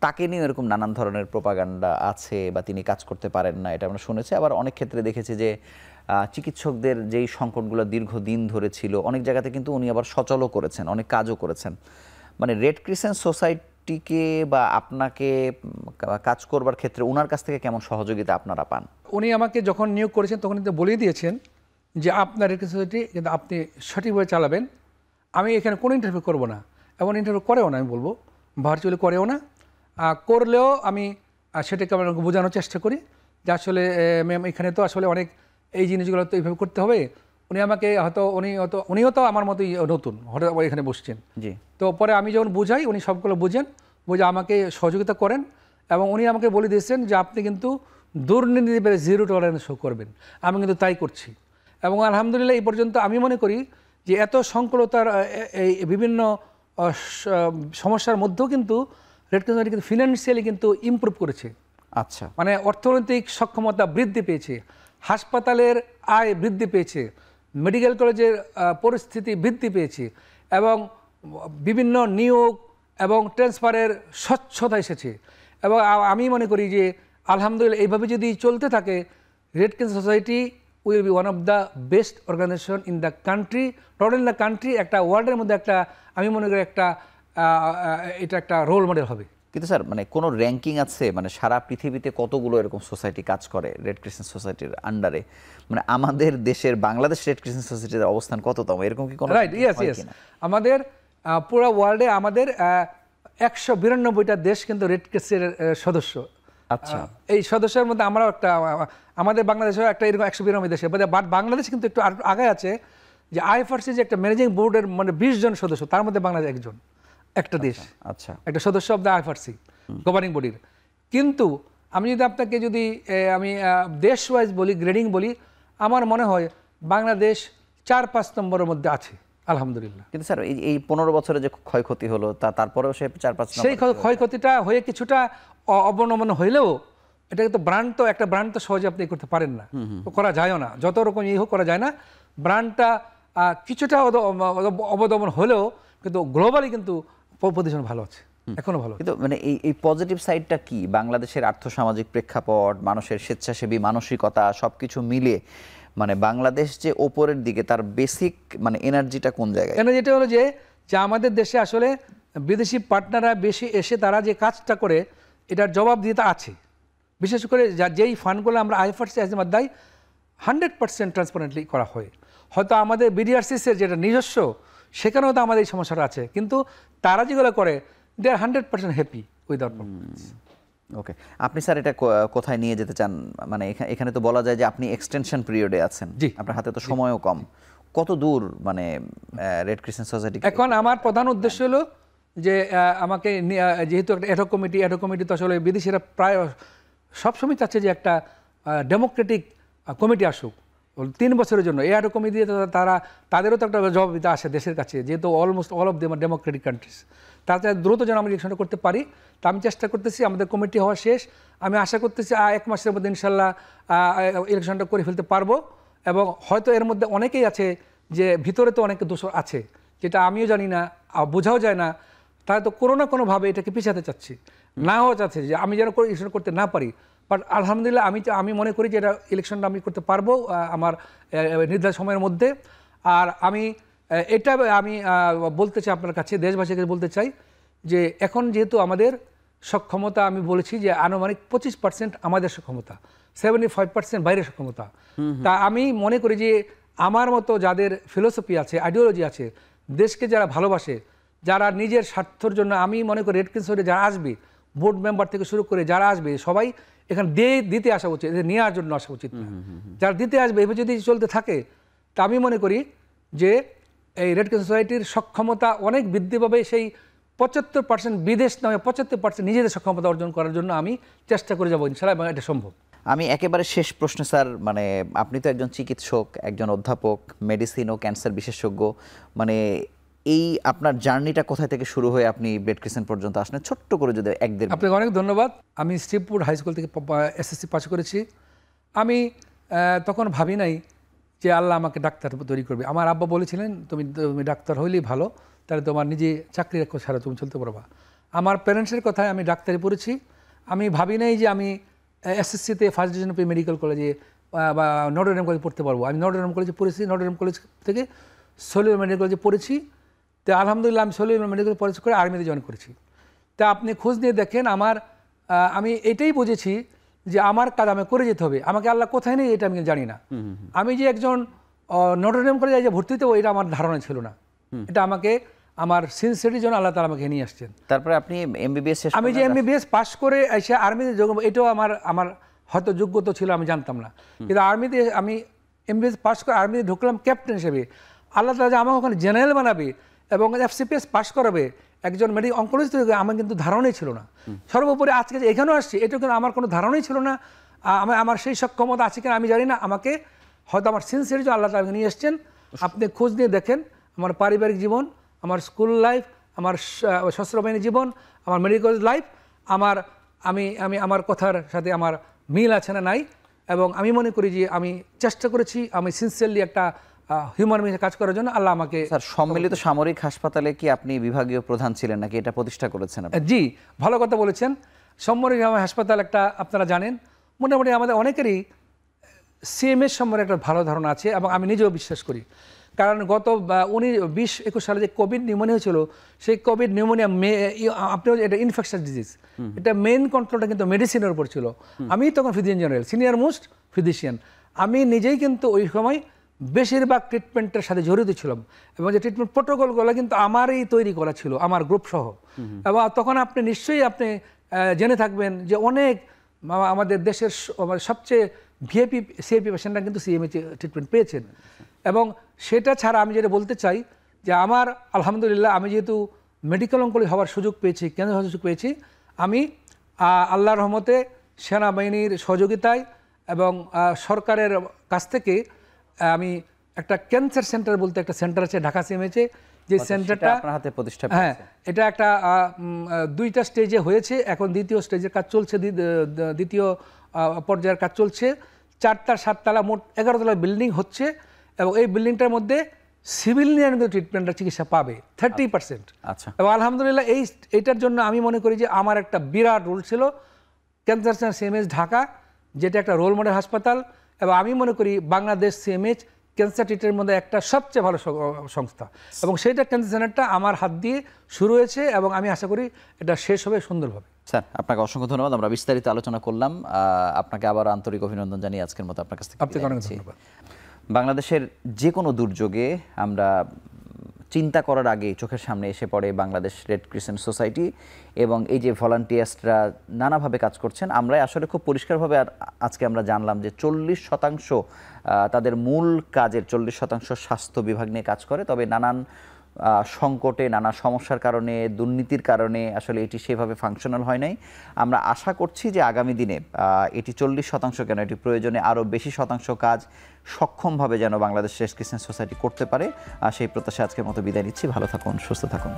তাকে নিয়ে এরকম নানান ধরনের প্রোপাগান্ডা আছে বা তিনি কাজ করতে পারেন না, এটা আমরা শুনেছি। আবার অনেক ক্ষেত্রে দেখেছি যে চিকিৎসকদের যেই সংকটগুলো দীর্ঘদিন ধরে ছিল, অনেক জায়গাতে কিন্তু উনি আবার সচলও করেছেন, অনেক কাজও করেছেন। মানে রেড ক্রিসেন্ট সোসাইটিকে বা আপনাকে কাজ করবার ক্ষেত্রে ওনার কাছ থেকে কেমন সহযোগিতা আপনারা পান? উনি আমাকে যখন নিয়োগ করেছেন তখন কিন্তু বলেই দিয়েছেন যে আপনার রেড ক্রিসেন্ট সোসাইটি কিন্তু আপনি সঠিকভাবে চালাবেন, আমি এখানে কোনো ইন্টারভিউ করব না, এবং ইন্টারভিউ করেও না, আমি বলবো ভার্চুয়ালি করেও না, করলেও আমি সেটাকে আমরা বোঝানোর চেষ্টা করি যে আসলে ম্যাম এখানে তো আসলে অনেক এই জিনিসগুলো তো এইভাবে করতে হবে। উনি আমাকে উনিও তো আমার মতোই নতুন, হঠাৎ এখানে বসছেন। জি। তো পরে আমি যখন বুঝাই, উনি সবগুলো বুঝে আমাকে সহযোগিতা করেন, এবং উনি আমাকে বলে দিয়েছেন যে আপনি কিন্তু দুর্নীতির ব্যাপারে জিরো টলারেন্স শো করবেন। আমি কিন্তু তাই করছি, এবং আলহামদুলিল্লাহ এই পর্যন্ত আমি মনে করি যে এত সংকলতার এই বিভিন্ন সমস্যার মধ্যেও কিন্তু রেড ক্রিসেন্ট কিন্তু ফিনান্সিয়ালি কিন্তু ইমপ্রুভ করেছে। আচ্ছা, মানে অর্থনৈতিক সক্ষমতা বৃদ্ধি পেয়েছে, হাসপাতালের আয় বৃদ্ধি পেয়েছে, মেডিকেল কলেজের পরিস্থিতি বৃদ্ধি পেয়েছে, এবং বিভিন্ন নিয়োগ এবং ট্রান্সফারের স্বচ্ছতা এসেছে। এবং আমি মনে করি যে আলহামদুলিল্লাহ এইভাবে যদি চলতে থাকে, Red Crescent Society will be one of the best organization in the country, not in the country, একটা ওয়ার্ল্ডের মধ্যে একটা, আমি মনে করি একটা এটা একটা রোল মডেল হবে। কিন্তু স্যার মানে কোনো র্যাঙ্কিং আছে, মানে সারা পৃথিবীতে কতগুলো এরকম সোসাইটি কাজ করে রেড ক্রিসেন্ট সোসাইটির আন্ডারে? মানে আমাদের দেশের বাংলাদেশ রেড ক্রিসেন্ট সোসাইটির অবস্থান কততম, এরকম কি কোনো? Right, yes. আমাদের পুরো ওয়ার্ল্ডে আমাদের 192টা দেশ কিন্তু রেড ক্রিসেন্টের সদস্য। আচ্ছা, এই সদস্যের মধ্যে আমরাও একটা, আমাদের বাংলাদেশেও একটা এরকম 192 দেশে, বাট বাংলাদেশ কিন্তু একটু আগে আছে। যে আইএফআরসি যে একটা ম্যানেজিং বোর্ডের মানে 20 জন সদস্য, তার মধ্যে বাংলাদেশ একজন, একটা দেশ, আচ্ছা, একটা সদস্য অব দ্য আইএফআরসি গভর্নিং বডির। কিন্তু আমি যদি আপনাকে আমি দেশ ওয়াইজ বলি, গ্রেডিং বলি, আমার মনে হয় বাংলাদেশ 4-5 নম্বরের মধ্যে আছে আলহামদুলিল্লাহ। কিন্তু স্যার এই 15 বছরে যে ক্ষয়ক্ষতি হলো, তারপরেও সে 4-5 সেই ক্ষয়ক্ষতিটা হয়ে কিছুটা অবনমন হইলেও, এটা কিন্তু একটা ব্র্যান্ড তো সহজে আপনি করতে পারেন না, করা যায়ও না, যত রকম হোক করা যায় না। ব্র্যান্ডটা কিছুটা অবদমন হলেও কিন্তু গ্লোবালি কিন্তু পজিশন ভালো আছে, এখনো ভালো। কিন্তু মানে এই পজিটিভ সাইডটা কি? বাংলাদেশের আর্থসামাজিক প্রেক্ষাপট, মানুষের স্বেচ্ছাসেবী মানসিকতা, সবকিছু মিলে মানে বাংলাদেশ যে ওপরের দিকে, তার বেসিক মানে এনার্জিটা কোন জায়গায়? এনার্জিটা হলো যে আমাদের দেশে আসলে বিদেশি পার্টনাররা বেশি এসে তারা যে কাজটা করে, এটার জবাবদিহিতা আছে। বিশেষ করে যেই ফান্ডগুলো আমরা আইএফআরসি আজমাত দেয় 100% ট্রান্সপারেন্টলি করা হয়। হয়তো আমাদের বিডিআরসিসের যেটা নিজস্ব, সেখানেও তো আমাদের এই সমস্যাটা আছে, কিন্তু তারা যেগুলো করে দে আর 100% হ্যাপি উইথ আওয়ার পারফরম্যান্স। ওকে, আপনি স্যার এটা কোথায় নিয়ে যেতে চান? মানে এখানে তো বলা যায় যে আপনি এক্সটেনশন পিরিয়ডে আছেন, জি, আপনার হাতে তো সময়ও কম। কত দূর মানে রেড ক্রিসেন্ট সোসাইটি? এখন আমার প্রধান উদ্দেশ্য হলো যে আমাকে যেহেতু একটা অ্যাডহক কমিটি তো আসলে বিদেশিরা প্রায় সবসময় চাচ্ছে যে একটা ডেমোক্রেটিক কমিটি আসুক 3 বছরের জন্য। এই অ্যাডহক কমিটি দিয়ে তাদেরও তো একটা জবাবদিহিতা আসে দেশের কাছে, যেহেতু almost all of them are democratic countries. তাতে দ্রুত যেন আমরা ইলেকশনটা করতে পারি, তা আমি চেষ্টা করতেছি। আমাদের কমিটি হওয়া শেষ, আমি আশা করতেছি 1 মাসের মধ্যে ইনশাল্লাহ ইলেকশনটা করে ফেলতে পারবো। এবং হয়তো এর মধ্যে অনেকেই আছে যে ভিতরে তো অনেক দোষ আছে, যেটা আমিও জানি না, বোঝাও যায় না, তারা তো কোনো না কোনোভাবে এটাকে পিছাতে চাচ্ছি, না হওয়া চাচ্ছে যে আমি যেন ইলেকশন করতে না পারি। বাট আলহামদুলিল্লাহ আমি মনে করি যে এটা ইলেকশনটা আমি করতে পারবো আমার নির্ধারিত সময়ের মধ্যে। আর আমি বলতে চাই আপনার কাছে, দেশবাসীকে বলতে চাই যে এখন যেহেতু আমাদের সক্ষমতা, আমি বলেছি যে আনুমানিক 25% আমাদের সক্ষমতা, 75% বাইরের সক্ষমতা। তা আমি মনে করি যে আমার মতো যাদের ফিলোসফি আছে, আইডিওলজি আছে, দেশকে যারা ভালোবাসে, যারা নিজের স্বার্থের জন্য, আমি মনে করি রেড ক্রিসেন্ট সোসাইটি যারা আসবে, বোর্ড মেম্বার থেকে শুরু করে যারা আসবে সবাই এখানে দিতে আসা উচিত, এদের নেওয়ার জন্য আসা উচিত না। যারা দিতে আসবে এভাবে যদি চলতে থাকে, তা আমি মনে করি যে এই রেড ক্রিসেন্ট সোসাইটির সক্ষমতা অনেক বৃদ্ধি পাবে। সেই 75% বিদেশ নয়, 75% নিজেদের সক্ষমতা অর্জন করার জন্য আমি চেষ্টা করে যাবো ইনশাআল্লাহ, এবং এটা সম্ভব। আমি একেবারে শেষ প্রশ্ন স্যার, মানে আপনি তো একজন চিকিৎসক, একজন অধ্যাপক, মেডিসিন ও ক্যান্সার বিশেষজ্ঞ, মানে এই আপনার জার্নিটা কোথা থেকে শুরু হয়ে আপনি রেড ক্রিসেন্ট পর্যন্ত আসলেন, ছোট্ট করে যদি একদের। আপনাকে অনেক ধন্যবাদ। আমি শ্রীপুর হাই স্কুল থেকে SSC পাস করেছি। আমি তখন ভাবি নাই যে আল্লাহ আমাকে ডাক্তার তৈরি করবে। আমার আব্বা বলেছিলেন তুমি ডাক্তার হইলেই ভালো, তাহলে তোমার নিজে চাকরি ছাড়া তুমি চলতে পারবা। আমার প্যারেন্টসের কথায় আমি ডাক্তারি পড়েছি। আমি ভাবি নাই যে আমি SSC-তে ফার্স্ট ডিভিশন পেয়ে মেডিকেল কলেজে বা নটরডেম কলেজে পড়তে পারবো। আমি নটরডেম কলেজে পড়েছি, নটরডেম কলেজ থেকে সলিউর মেডিকেল কলেজে পড়েছি। তো আলহামদুলিল্লাহ আমি সলিউর মেডিকেল কলেজ করে আর্মিতে জয়েন করেছি। তা আপনি খোঁজ নিয়ে দেখেন, আমি এটাই বুঝেছি যে আমার কাজ আমি করে যেতে হবে। আমাকে আল্লাহ কোথায় নেই এটা আমি জানি না। আমি যে একজন নটরডেম কলেজে যে ভর্তি হতে এটা আমার ধারণা ছিল না। এটা আমাকে আমার সিনসিয়ারিটির জন্য আল্লাহ তাআলা আমাকে নিয়ে আসছেন। তারপরে আপনি MBBS শেষ, আমি যে MBBS পাস করে এসে আর্মিতে যোগ, এটাও আমার হয়তো যোগ্যতা ছিল, আমি জানতাম না। কিন্তু আর্মিতে আমি MBBS পাস করে আর্মিতে ঢুকলাম ক্যাপ্টেন হিসেবে। আল্লাহ তাআলা যে আমাকে ওখানে জেনারেল বানাবে এবং FCPS পাস করাবে একজন মেডিকেল অনকোলজিস্ট, আমার কিন্তু ধারণাই ছিল না। সর্বোপরি আজকে যে এখানেও আসছি, এটা কিন্তু আমার কোনো ধারণাই ছিল না। আমার সেই সক্ষমতা আছে কিনা আমি জানি না। আমাকে হয়তো আমার সিনসিয়ারিটি আল্লাহ তাআলা নিয়ে এসছেন। আপনি খোঁজ নিয়ে দেখেন আমার পারিবারিক জীবন, আমার স্কুল লাইফ, আমার সশস্ত্র বাহিনী জীবন, আমার মেডিকেল লাইফ, আমার কথার সাথে আমার মিল আছে না নাই। এবং আমি মনে করি যে আমি চেষ্টা করেছি, আমি সিনসিয়ারলি একটা হিউম্যান বিংয়ে কাজ করার জন্য আল্লাহ আমাকে। স্যার সম্মিলিত সামরিক হাসপাতালে কি আপনি বিভাগীয় প্রধান ছিলেন নাকি এটা প্রতিষ্ঠা করেছেন আপনি? জি, ভালো কথা বলেছেন। সামরিক হাসপাতাল একটা আপনারা জানেন, মোটামুটি আমাদের অনেকেরই CMS সম্পর্কে একটা ভালো ধারণা আছে এবং আমি নিজেও বিশ্বাস করি। কারণ গত 20-21 সালে যে কোভিড নিউমোনিয়া হয়েছিল, সেই কোভিড নিউমোনিয়া আপনি এটা ইনফেকশাস ডিজিজ, এটা মেইন কন্ট্রোলটা কিন্তু মেডিসিনের উপর ছিল। আমি তখন physician general, senior most physician. আমি নিজেই কিন্তু ওই সময় বেশিরভাগ ট্রিটমেন্টের সাথে জড়িত ছিলাম এবং যে ট্রিটমেন্ট প্রোটোকলগুলো কিন্তু আমারই তৈরি করা ছিল, আমার গ্রুপ সহ। এবং তখন আপনি নিশ্চয়ই আপনি জেনে থাকবেন যে অনেক আমাদের দেশের সবচেয়ে VIP CIP পেশেন্টরা কিন্তু CMA ট্রিটমেন্ট পেয়েছেন। এবং সেটা ছাড়া আমি যেটা বলতে চাই যে আমার আলহামদুলিল্লাহ আমি যেহেতু মেডিকেল অঙ্কোলজি হওয়ার সুযোগ পেয়েছি, কেন হওয়ার সুযোগ পেয়েছি, আমি আল্লাহর রহমতে সেনাবাহিনীর সহযোগিতায় এবং সরকারের কাছ থেকে আমি একটা ক্যান্সার সেন্টার বলতে একটা সেন্টার আছে ঢাকা CMH-এ, যে সেন্টারটা আপনার হাতে প্রতিষ্ঠা। হ্যাঁ, এটা একটা 2টা স্টেজে হয়েছে, এখন দ্বিতীয় স্টেজের কাজ চলছে, দ্বিতীয় পর্যায়ের কাজ চলছে। 4টা 7তলা মোট 11 তলা বিল্ডিং হচ্ছে এবং এই বিল্ডিংটার মধ্যে সিভিলিয়ান ট্রিটমেন্টের চিকিৎসা পাবে 30%। আচ্ছা। এবং আলহামদুলিল্লাহ এইটার জন্য আমি মনে করি যে আমার একটা বিরাট রোল ছিল ক্যান্সার সেন্টার CMH ঢাকা, যেটা একটা রোল মডেল হাসপাতাল। এবং আমি মনে করি বাংলাদেশ CMH ক্যান্সার ট্রিটমেন্টের মধ্যে একটা সবচেয়ে ভালো সংস্থা, এবং সেইটা ক্যান্সার সেন্টারটা আমার হাত দিয়ে শুরু হয়েছে এবং আমি আশা করি এটা শেষ হবে সুন্দরভাবে। স্যার আপনাকে অসংখ্য ধন্যবাদ, আমরা বিস্তারিত আলোচনা করলাম। আপনাকে আবার আন্তরিক অভিনন্দন জানিয়ে আজকের মতো আপনার কাছ থেকে আপনাকে অনেক ধন্যবাদ। বাংলাদেশের যে কোনো দুর্যোগে আমরা চিন্তা করার আগে চোখের সামনে এসে পড়ে বাংলাদেশ রেড ক্রিসেন্ট সোসাইটি এবং এই যে ভলান্টিয়ার্সরা নানাভাবে কাজ করছেন। আমরা আসলে খুব পরিষ্কারভাবে আজকে আমরা জানলাম যে 40% তাদের মূল কাজের 40% স্বাস্থ্য বিভাগ নিয়ে কাজ করে। তবে নানান সংকটে, নানা সমস্যার কারণে, দুর্নীতির কারণে আসলে এটি সেভাবে ফাংশনাল হয় নাই। আমরা আশা করছি যে আগামী দিনে এটি 40% কেন, এটি প্রয়োজনে আরও বেশি শতাংশ কাজ সক্ষমভাবে যেন বাংলাদেশ রেড ক্রিসেন্ট সোসাইটি করতে পারে। সেই প্রত্যাশা আজকের মতো বিদায় নিচ্ছি। ভালো থাকুন, সুস্থ থাকুন।